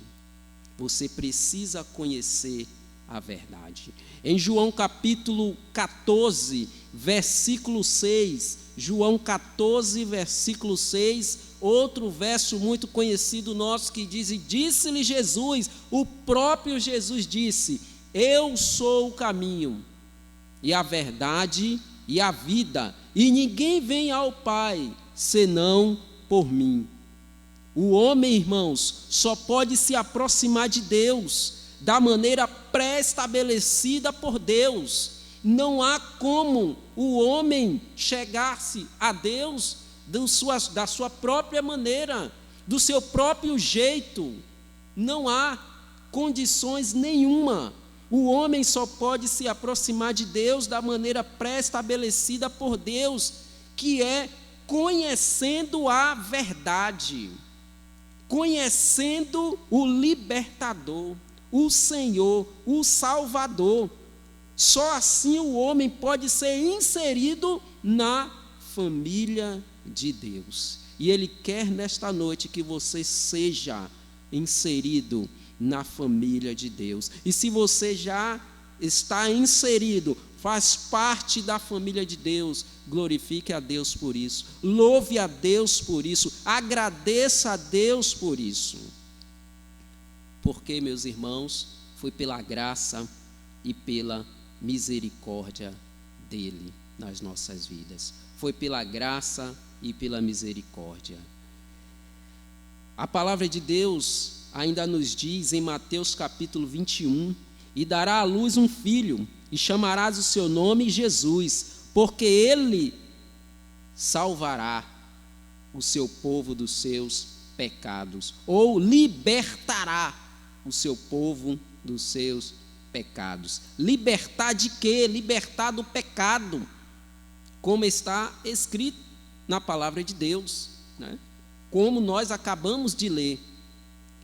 Você precisa conhecer a verdade. Em João capítulo 14, versículo 6, João 14, versículo 6, outro verso muito conhecido nosso que diz: e disse-lhe Jesus, o próprio Jesus disse: eu sou o caminho, e a verdade e a vida, e ninguém vem ao Pai senão por mim. O homem, irmãos, só pode se aproximar de Deus da maneira pré-estabelecida por Deus. Não há como o homem chegar-se a Deus da sua própria maneira, do seu próprio jeito. Não há condições nenhuma. O homem só pode se aproximar de Deus da maneira pré-estabelecida por Deus, que é conhecendo a verdade, conhecendo o libertador, o Senhor, o Salvador. Só assim o homem pode ser inserido na família de Deus. E Ele quer nesta noite que você seja inserido na família de Deus. E se você já está inserido, faz parte da família de Deus, glorifique a Deus por isso, louve a Deus por isso, agradeça a Deus por isso. Porque, meus irmãos, foi pela graça e pela misericórdia dele nas nossas vidas. Foi pela graça e pela misericórdia. A palavra de Deus ainda nos diz em Mateus capítulo 21, e dará à luz um filho, e chamarás o seu nome Jesus, porque ele salvará o seu povo dos seus pecados, ou libertará o seu povo dos seus pecados. Libertar de quê? Libertar do pecado, como está escrito na palavra de Deus, né? Como nós acabamos de ler.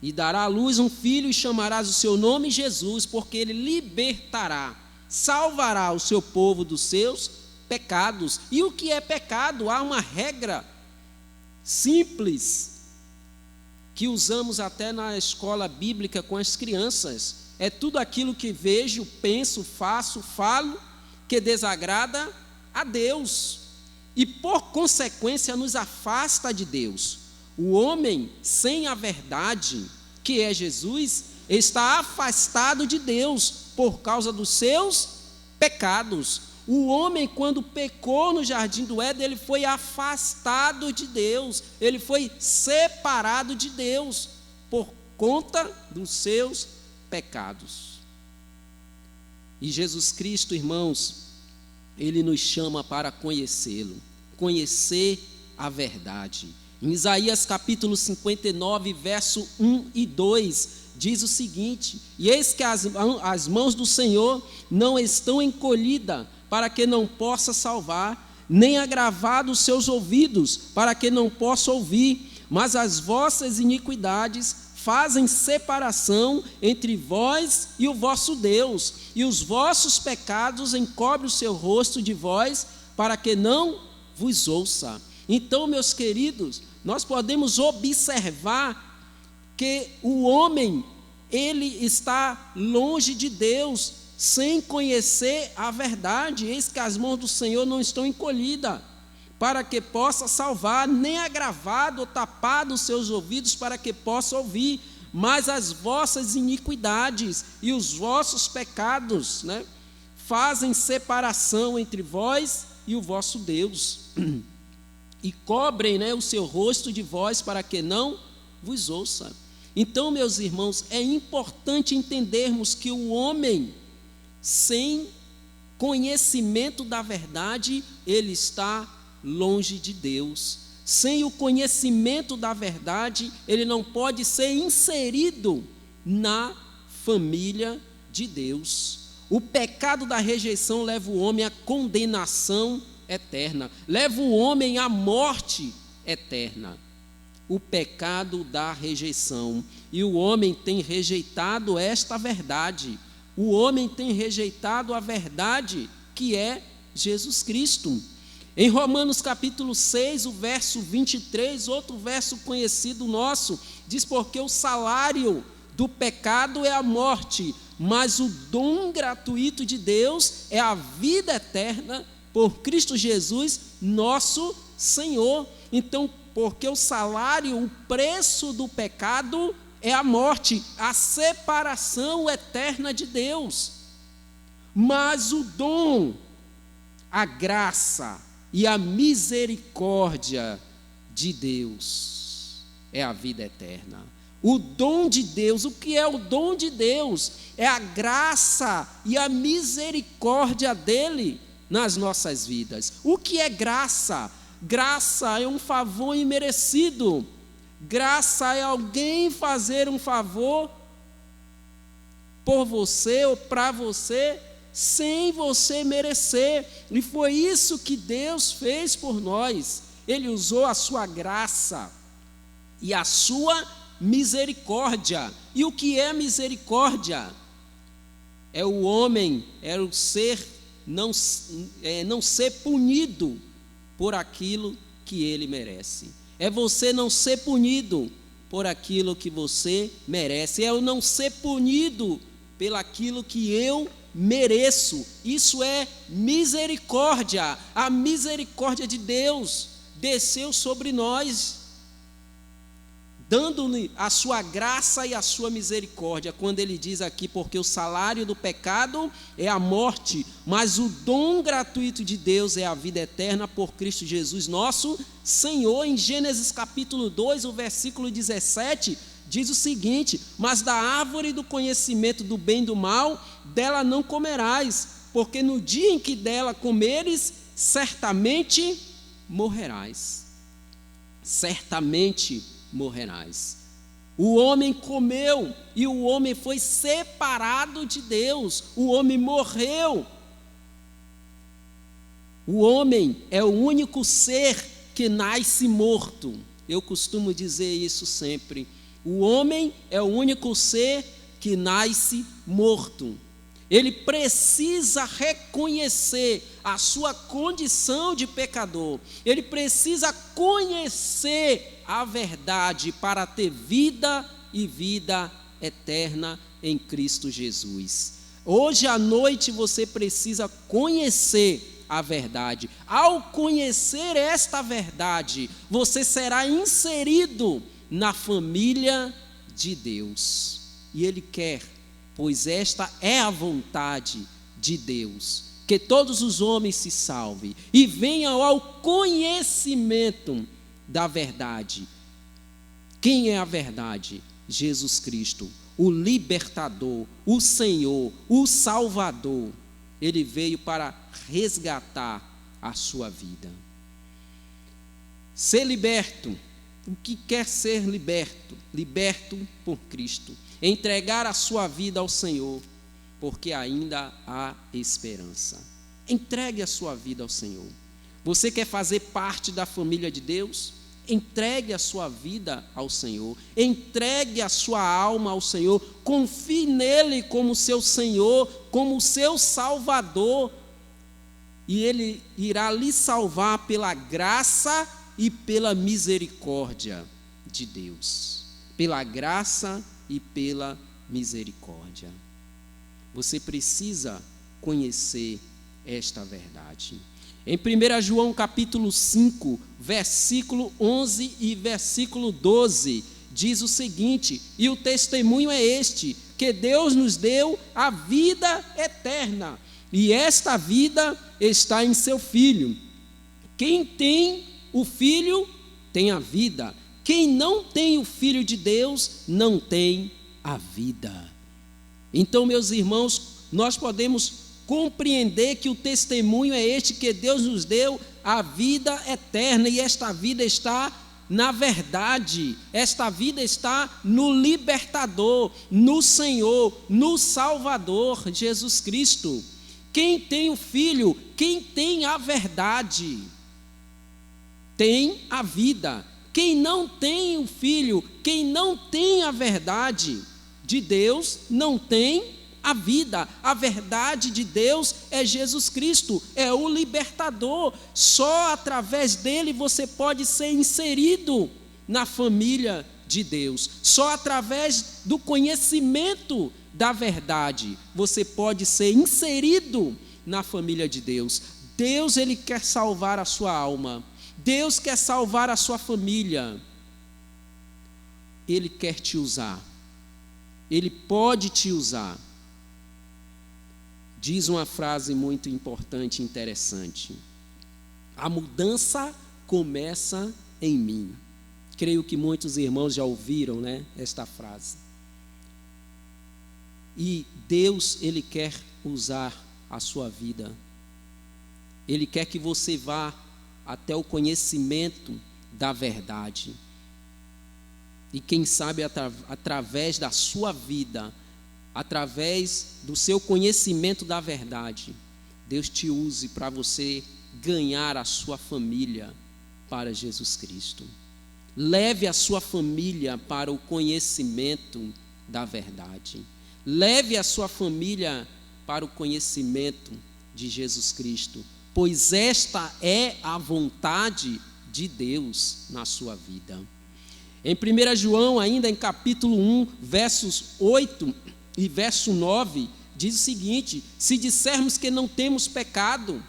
E dará à luz um filho e chamarás o seu nome Jesus, porque ele libertará, salvará o seu povo dos seus pecados. E o que é pecado? Há uma regra simples que usamos até na escola bíblica com as crianças. É tudo aquilo que vejo, penso, faço, falo, que desagrada a Deus e, por consequência, nos afasta de Deus. O homem sem a verdade, que é Jesus, está afastado de Deus por causa dos seus pecados. O homem, quando pecou no jardim do Éden, ele foi afastado de Deus, ele foi separado de Deus por conta dos seus pecados. E Jesus Cristo, irmãos, ele nos chama para conhecê-lo, conhecer a verdade. Em Isaías capítulo 59, verso 1 e 2, diz o seguinte: e eis que as mãos do Senhor não estão encolhidas, para que não possa salvar, nem agravados os seus ouvidos, para que não possa ouvir, mas as vossas iniquidades fazem separação entre vós e o vosso Deus, e os vossos pecados encobrem o seu rosto de vós, para que não vos ouça. Então, meus queridos, nós podemos observar que o homem, ele está longe de Deus, sem conhecer a verdade. Eis que as mãos do Senhor não estão encolhidas, para que possa salvar, nem agravado ou tapado os seus ouvidos, para que possa ouvir, mas as vossas iniquidades e os vossos pecados, né, fazem separação entre vós e o vosso Deus, e cobrem, né, o seu rosto de vós, para que não vos ouça. Então, meus irmãos, é importante entendermos que o homem, sem conhecimento da verdade, ele está longe de Deus. Sem o conhecimento da verdade, ele não pode ser inserido na família de Deus. O pecado da rejeição leva o homem à condenação eterna, leva o homem à morte eterna. O pecado da rejeição. E o homem tem rejeitado esta verdade. O homem tem rejeitado a verdade que é Jesus Cristo. Em Romanos capítulo 6, o verso 23, outro verso conhecido nosso, diz: porque o salário do pecado é a morte, mas o dom gratuito de Deus é a vida eterna por Cristo Jesus, nosso Senhor. Então, porque o salário, o preço do pecado é a morte, a separação eterna de Deus. Mas o dom a graça e a misericórdia de Deus é a vida eterna. O dom de Deus, o que é o dom de Deus? É a graça e a misericórdia dele nas nossas vidas. O que é graça? Graça é um favor imerecido. Graça é alguém fazer um favor por você ou para você, sem você merecer. E foi isso que Deus fez por nós. Ele usou a sua graça e a sua misericórdia. E o que é misericórdia? É o homem, é o ser não ser punido por aquilo que ele merece. É você não ser punido por aquilo que você merece. É eu não ser punido pelaquilo que eu mereço. Isso é misericórdia. A misericórdia de Deus desceu sobre nós, dando-lhe a sua graça e a sua misericórdia, quando ele diz aqui, porque o salário do pecado é a morte, mas o dom gratuito de Deus é a vida eterna por Cristo Jesus, nosso Senhor. Em Gênesis capítulo 2, o versículo 17, diz o seguinte: mas da árvore do conhecimento do bem e do mal, dela não comerás, porque no dia em que dela comeres, certamente morrerás. Certamente morrerás. O homem comeu e o homem foi separado de Deus. O homem morreu. O homem é o único ser que nasce morto. Eu costumo dizer isso sempre. O homem é o único ser que nasce morto. Ele precisa reconhecer a sua condição de pecador. Ele precisa conhecer a verdade para ter vida e vida eterna em Cristo Jesus. Hoje à noite você precisa conhecer a verdade. Ao conhecer esta verdade, você será inserido na família de Deus. E Ele quer, pois esta é a vontade de Deus, que todos os homens se salvem e venham ao conhecimento da verdade. Quem é a verdade? Jesus Cristo, o libertador, o Senhor, o Salvador. Ele veio para resgatar a sua vida. Ser liberto. O que quer ser liberto? Liberto por Cristo. Entregar a sua vida ao Senhor, porque ainda há esperança. Entregue a sua vida ao Senhor. Você quer fazer parte da família de Deus? Entregue a sua vida ao Senhor. Entregue a sua alma ao Senhor. Confie nele como seu Senhor, como seu Salvador. E Ele irá lhe salvar pela graça e pela misericórdia de Deus. Pela graça e pela misericórdia. Você precisa conhecer esta verdade. Em 1 João capítulo 5, versículo 11 e versículo 12, diz o seguinte: e o testemunho é este, que Deus nos deu a vida eterna, e esta vida está em seu Filho. Quem tem o Filho tem a vida. Quem não tem o Filho de Deus não tem a vida. Então, meus irmãos, nós podemos compreender que o testemunho é este, que Deus nos deu a vida eterna, e esta vida está na verdade, esta vida está no libertador, no Senhor, no Salvador, Jesus Cristo. Quem tem o Filho, quem tem a verdade, tem a vida. Quem não tem o Filho, quem não tem a verdade de Deus, não tem a vida. A verdade de Deus é Jesus Cristo, é o libertador. Só através dele você pode ser inserido na família de Deus. Só através do conhecimento da verdade você pode ser inserido na família de Deus. Deus, ele quer salvar a sua alma. Deus quer salvar a sua família. Ele quer te usar. Ele pode te usar. diz uma frase muito importante e interessante: a mudança começa em mim. Creio que muitos irmãos já ouviram, né, esta frase. E Deus, Ele quer usar a sua vida. Ele quer que você vá até o conhecimento da verdade. E quem sabe através da sua vida, através do seu conhecimento da verdade, Deus te use para você ganhar a sua família para Jesus Cristo. Leve a sua família para o conhecimento da verdade. Leve a sua família para o conhecimento de Jesus Cristo, pois esta é a vontade de Deus na sua vida. Em 1 João, ainda em capítulo 1, versos 8 e verso 9, diz o seguinte: se dissermos que não temos pecado,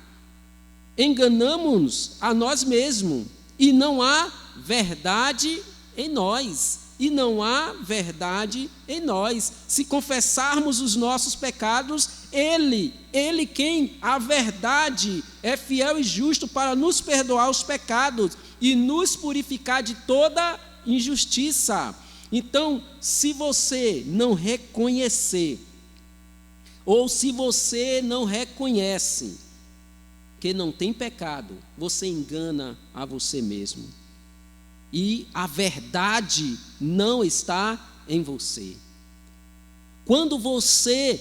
enganamo-nos a nós mesmos, e não há verdade em nós. E não há verdade em nós. Se confessarmos os nossos pecados, Ele quem a verdade é fiel e justo para nos perdoar os pecados e nos purificar de toda injustiça. Então, se você não reconhecer, ou se você não reconhece que não tem pecado, você engana a você mesmo. E a verdade não está em você. Quando você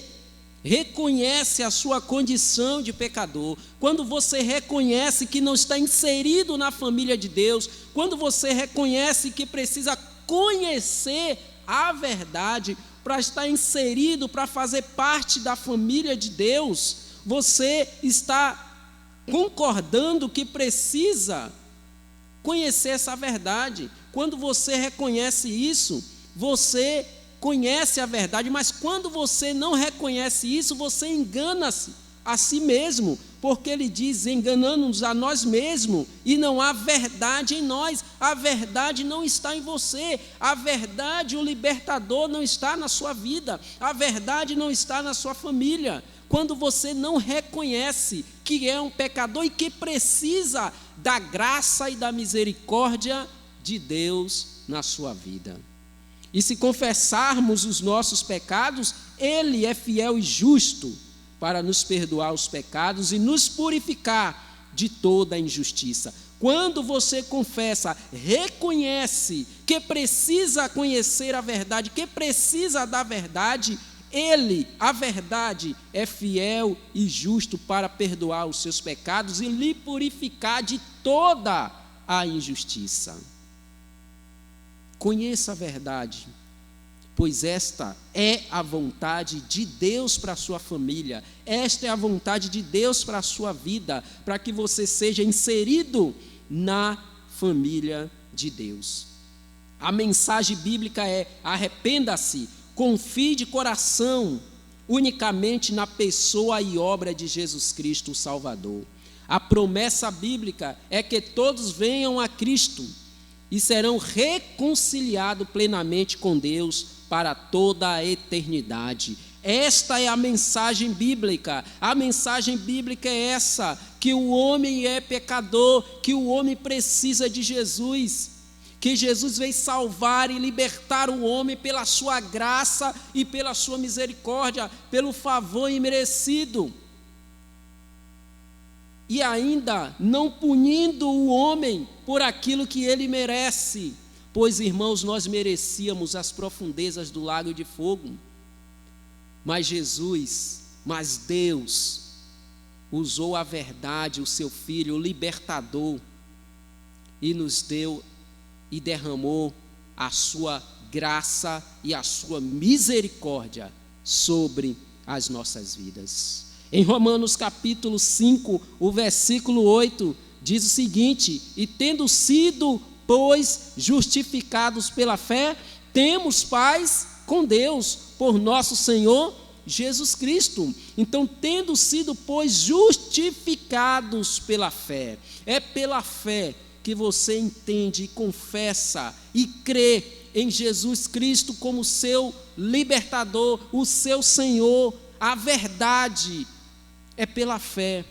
reconhece a sua condição de pecador, quando você reconhece que não está inserido na família de Deus, quando você reconhece que precisa conhecer a verdade para estar inserido, para fazer parte da família de Deus, você está concordando que precisa conhecer essa verdade. Quando você reconhece isso, você conhece a verdade, mas quando você não reconhece isso, você engana-se a si mesmo, porque ele diz: enganando-nos a nós mesmos, e não há verdade em nós. A verdade não está em você, a verdade, o libertador não está na sua vida, a verdade não está na sua família. Quando você não reconhece que é um pecador e que precisa da graça e da misericórdia de Deus na sua vida. E se confessarmos os nossos pecados, Ele é fiel e justo para nos perdoar os pecados e nos purificar de toda a injustiça. Quando você confessa, reconhece que precisa conhecer a verdade, que precisa da verdade, Ele, a verdade, é fiel e justo para perdoar os seus pecados e lhe purificar de toda a injustiça. Conheça a verdade, pois esta é a vontade de Deus para a sua família, esta é a vontade de Deus para a sua vida, para que você seja inserido na família de Deus. A mensagem bíblica é: arrependa-se, confie de coração unicamente na pessoa e obra de Jesus Cristo, o Salvador. A promessa bíblica é que todos venham a Cristo e serão reconciliados plenamente com Deus para toda a eternidade. Esta é a mensagem bíblica. A mensagem bíblica é essa: que o homem é pecador, que o homem precisa de Jesus, que Jesus veio salvar e libertar o homem pela sua graça e pela sua misericórdia, pelo favor imerecido. E ainda não punindo o homem por aquilo que ele merece, pois, irmãos, nós merecíamos as profundezas do lago de fogo, mas Deus usou a verdade, o seu Filho, o libertador, e nos deu e derramou a sua graça e a sua misericórdia sobre as nossas vidas. Em Romanos capítulo 5, o versículo 8, diz o seguinte: e tendo sido, pois, justificados pela fé, temos paz com Deus, por nosso Senhor Jesus Cristo. Então, tendo sido, pois, justificados pela fé, é pela fé que você entende e confessa e crê em Jesus Cristo como seu libertador, o seu Senhor, a verdade é pela fé.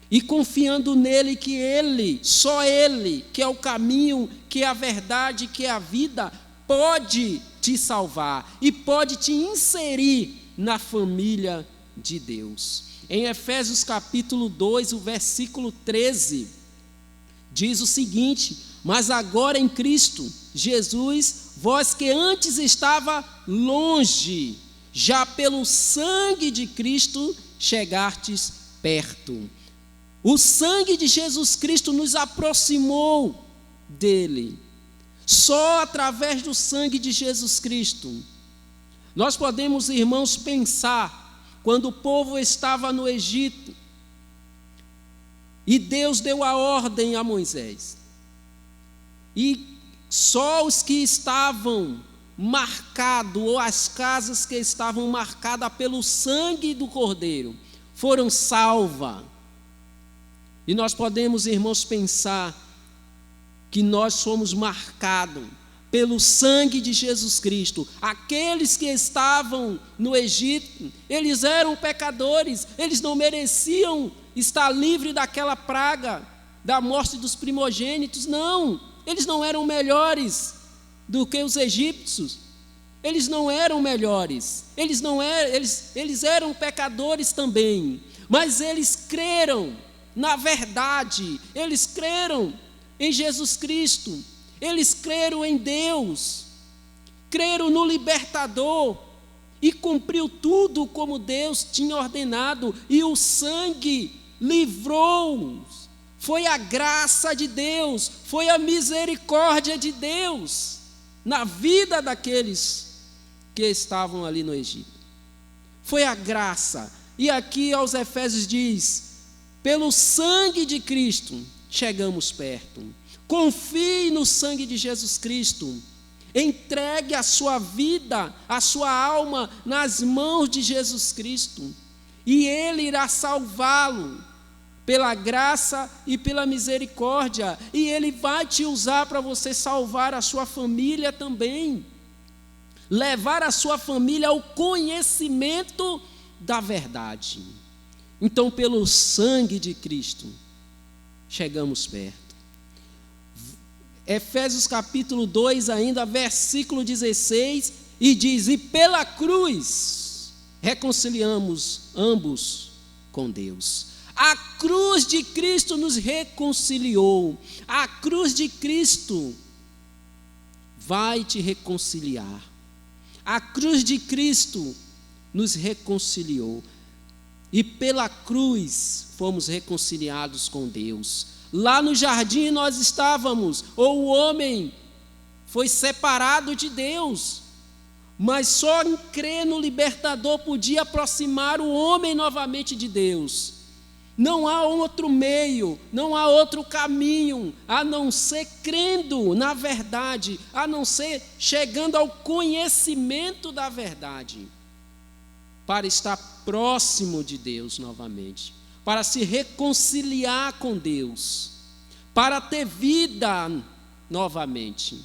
E confiando nele, que ele, só ele, que é o caminho, que é a verdade, que é a vida, pode te salvar e pode te inserir na família de Deus. Em Efésios capítulo 2, o versículo 13, diz o seguinte: mas agora em Cristo Jesus, vós que antes estava longe, já pelo sangue de Cristo chegastes perto. O sangue de Jesus Cristo nos aproximou dele. Só através do sangue de Jesus Cristo. Nós podemos, irmãos, pensar, quando o povo estava no Egito, e Deus deu a ordem a Moisés, e só os que estavam marcados, ou as casas que estavam marcadas pelo sangue do Cordeiro, foram salvas. E nós podemos, irmãos, pensar que nós somos marcados pelo sangue de Jesus Cristo. Aqueles que estavam no Egito, eles eram pecadores, eles não mereciam estar livres daquela praga, da morte dos primogênitos, não. Eles não eram melhores do que os egípcios. Eles não eram melhores, eles eram pecadores também, mas eles creram na verdade, eles creram em Jesus Cristo, eles creram em Deus, creram no libertador, e cumpriu tudo como Deus tinha ordenado, e o sangue livrou-os. Foi a graça de Deus, foi a misericórdia de Deus na vida daqueles que estavam ali no Egito. Foi a graça. E aqui aos Efésios diz: pelo sangue de Cristo chegamos perto. Confie no sangue de Jesus Cristo. Entregue a sua vida, a sua alma nas mãos de Jesus Cristo, e Ele irá salvá-lo pela graça e pela misericórdia, e Ele vai te usar para você salvar a sua família também, levar a sua família ao conhecimento da verdade. Então, pelo sangue de Cristo chegamos perto. Efésios capítulo 2 ainda, versículo 16, e diz: e pela cruz reconciliamos ambos com Deus. A cruz de Cristo nos reconciliou. A cruz de Cristo vai te reconciliar. A cruz de Cristo nos reconciliou. E pela cruz fomos reconciliados com Deus. Lá no jardim nós estávamos, ou o homem foi separado de Deus, mas só em crer no libertador podia aproximar o homem novamente de Deus. Não há outro meio, não há outro caminho, a não ser crendo na verdade, a não ser chegando ao conhecimento da verdade, para estar próximo de Deus novamente, para se reconciliar com Deus, para ter vida novamente.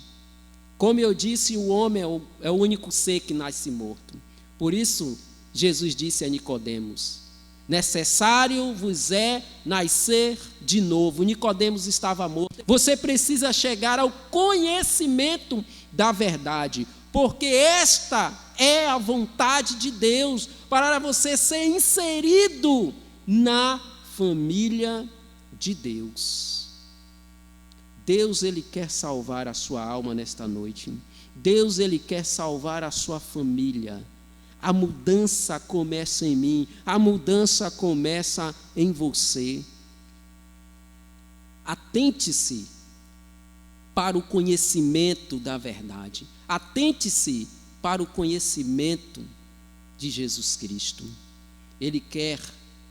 Como eu disse, o homem é o único ser que nasce morto. Por isso, Jesus disse a Nicodemos: necessário vos é nascer de novo. Nicodemos estava morto. Você precisa chegar ao conhecimento da verdade, porque esta é a vontade de Deus, para você ser inserido na família de Deus. Deus, Ele quer salvar a sua alma nesta noite. Deus, Ele quer salvar a sua família. A mudança começa em mim, a mudança começa em você. Atente-se para o conhecimento da verdade. Atente-se para o conhecimento de Jesus Cristo. Ele quer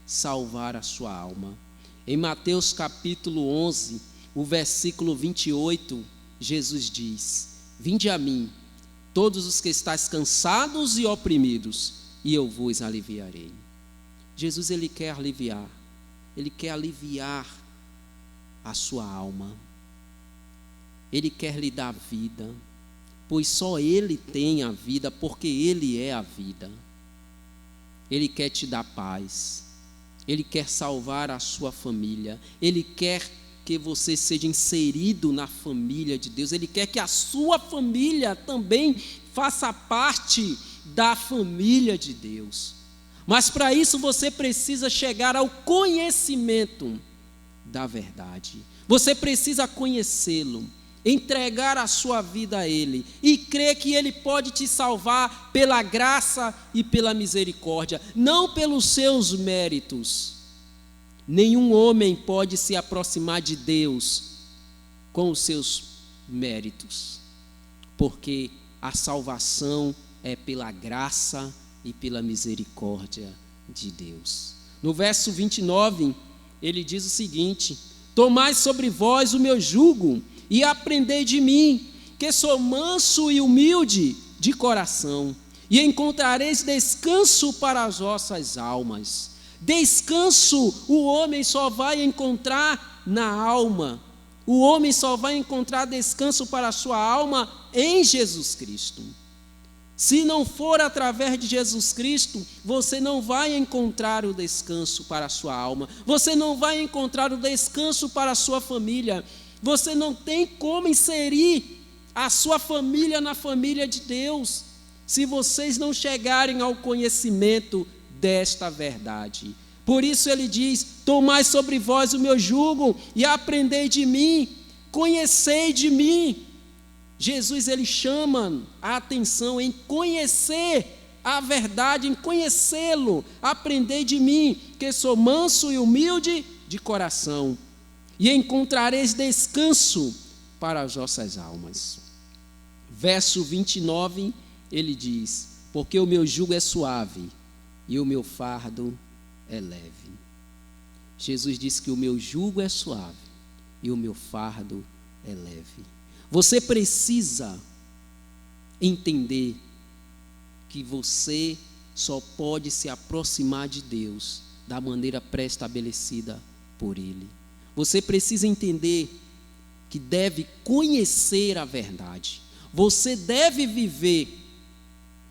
salvar a sua alma. Em Mateus capítulo 11, o versículo 28, Jesus diz: vinde a mim, todos os que estáis cansados e oprimidos, e eu vos aliviarei. Jesus, Ele quer aliviar a sua alma. Ele quer lhe dar vida, pois só Ele tem a vida, porque Ele é a vida. Ele quer te dar paz, Ele quer salvar a sua família. Ele quer que você seja inserido na família de Deus. Ele quer que a sua família também faça parte da família de Deus. Mas para isso você precisa chegar ao conhecimento da verdade. Você precisa conhecê-lo, entregar a sua vida a Ele e crer que Ele pode te salvar pela graça e pela misericórdia, não pelos seus méritos. Nenhum homem pode se aproximar de Deus com os seus méritos, porque a salvação é pela graça e pela misericórdia de Deus. No verso 29, ele diz o seguinte: tomai sobre vós o meu jugo e aprendei de mim, que sou manso e humilde de coração, e encontrareis descanso para as vossas almas. Descanso o homem só vai encontrar na alma. O homem só vai encontrar descanso para a sua alma em Jesus Cristo. Se não for através de Jesus Cristo, você não vai encontrar o descanso para a sua alma. Você não vai encontrar o descanso para a sua família. Você não tem como inserir a sua família na família de Deus, se vocês não chegarem ao conhecimento desta verdade. Por isso ele diz: tomai sobre vós o meu jugo e aprendei de mim, conhecei de mim. Jesus, ele chama a atenção em conhecer a verdade, em conhecê-lo. Aprendei de mim, que sou manso e humilde de coração, e encontrareis descanso para as vossas almas. Verso 29, ele diz: porque o meu jugo é suave e o meu fardo é leve. Jesus disse que o meu jugo é suave e o meu fardo é leve. Você precisa entender que você só pode se aproximar de Deus da maneira pré-estabelecida por Ele. Você precisa entender que deve conhecer a verdade. Você deve viver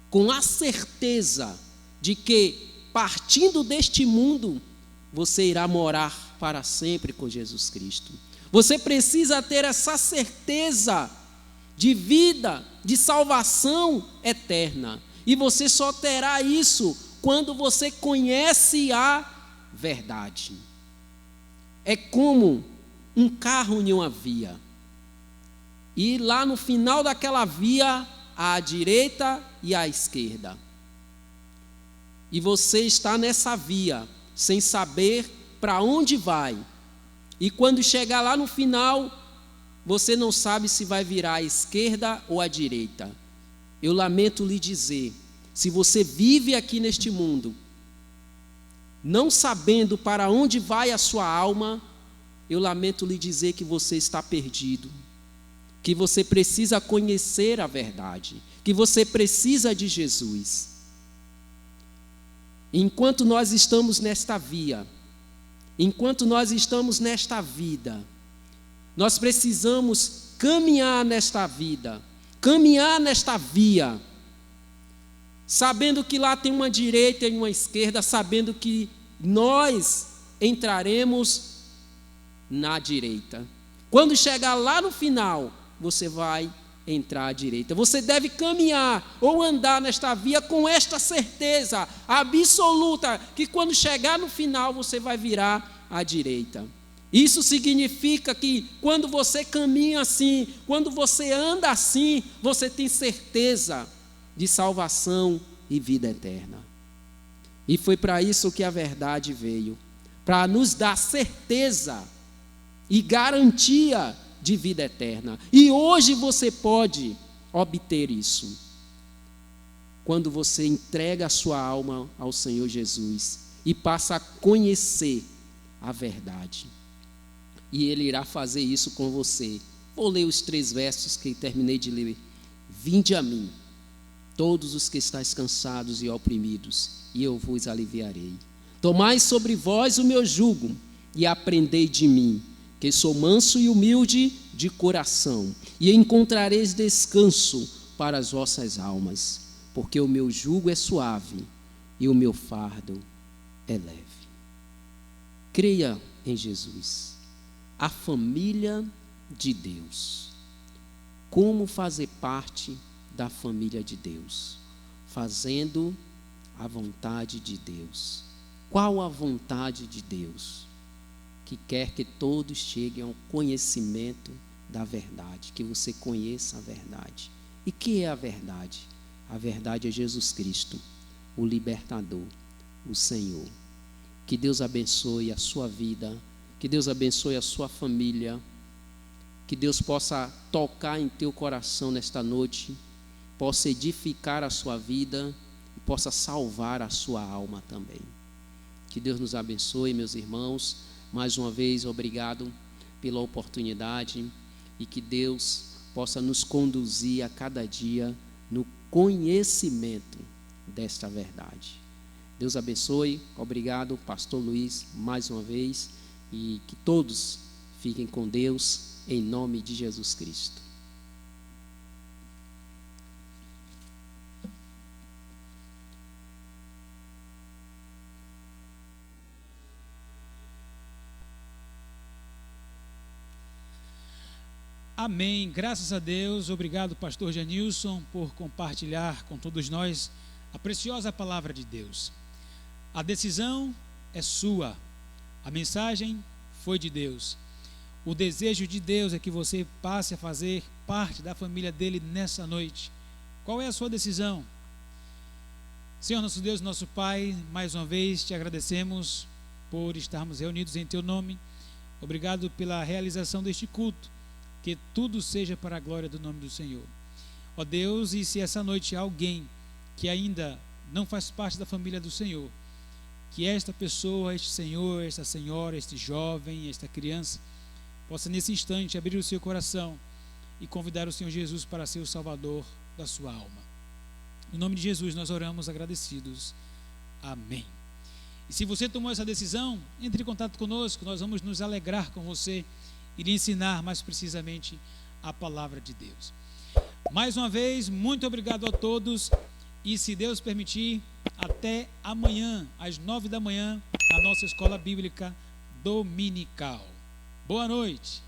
com a certeza de que, partindo deste mundo, você irá morar para sempre com Jesus Cristo. Você precisa ter essa certeza de vida, de salvação eterna. E você só terá isso quando você conhece a verdade. É como um carro em uma via. E lá no final daquela via, à direita e à esquerda. E você está nessa via, sem saber para onde vai. E quando chegar lá no final, você não sabe se vai virar à esquerda ou à direita. Eu lamento lhe dizer, se você vive aqui neste mundo, não sabendo para onde vai a sua alma, eu lamento lhe dizer que você está perdido, que você precisa conhecer a verdade, que você precisa de Jesus. Enquanto nós estamos nesta via, enquanto nós estamos nesta vida, nós precisamos caminhar nesta vida, caminhar nesta via, sabendo que lá tem uma direita e uma esquerda, sabendo que nós entraremos na direita. Quando chegar lá no final, você vai entrar à direita. Você deve caminhar ou andar nesta via com esta certeza absoluta, que quando chegar no final, você vai virar à direita. Isso significa que quando você caminha assim, quando você anda assim, você tem certeza de salvação e vida eterna. E foi para isso que a verdade veio, para nos dar certeza e garantia de vida eterna. E hoje você pode obter isso, quando você entrega a sua alma ao Senhor Jesus e passa a conhecer a verdade. E Ele irá fazer isso com você. Vou ler os 3 versos que terminei de ler. Vinde a mim, todos os que estáis cansados e oprimidos, e eu vos aliviarei. Tomai sobre vós o meu jugo e aprendei de mim, que sou manso e humilde de coração, e encontrareis descanso para as vossas almas, porque o meu jugo é suave e o meu fardo é leve. creia em Jesus. A família de Deus. Como fazer parte da família de Deus? Fazendo a vontade de Deus. Qual a vontade de Deus? Que quer que todos cheguem ao conhecimento da verdade, que você conheça a verdade. E que é a verdade? A verdade é Jesus Cristo, o libertador, o Senhor. Que Deus abençoe a sua vida, que Deus abençoe a sua família, que Deus possa tocar em teu coração nesta noite, possa edificar a sua vida e possa salvar a sua alma também. Que Deus nos abençoe, meus irmãos. Mais uma vez, obrigado pela oportunidade e que Deus possa nos conduzir a cada dia no conhecimento desta verdade. Deus abençoe. Obrigado, pastor Luiz, mais uma vez, e que todos fiquem com Deus em nome de Jesus Cristo. Amém, graças a Deus. Obrigado, pastor Janilson, por compartilhar com todos nós a preciosa palavra de Deus. A decisão é sua, a mensagem foi de Deus. O desejo de Deus é que você passe a fazer parte da família dele nessa noite. Qual é a sua decisão? Senhor nosso Deus, nosso Pai, mais uma vez te agradecemos por estarmos reunidos em teu nome. Obrigado pela realização deste culto. Que tudo seja para a glória do nome do Senhor. Ó Deus, e se essa noite há alguém que ainda não faz parte da família do Senhor, que esta pessoa, este senhor, esta senhora, este jovem, esta criança, possa nesse instante abrir o seu coração e convidar o Senhor Jesus para ser o Salvador da sua alma. No nome de Jesus nós oramos agradecidos. Amém. E se você tomou essa decisão, entre em contato conosco, nós vamos nos alegrar com você e lhe ensinar mais precisamente a palavra de Deus. Mais uma vez, muito obrigado a todos e, se Deus permitir, até amanhã, às 9 da manhã, na nossa escola bíblica dominical. Boa noite.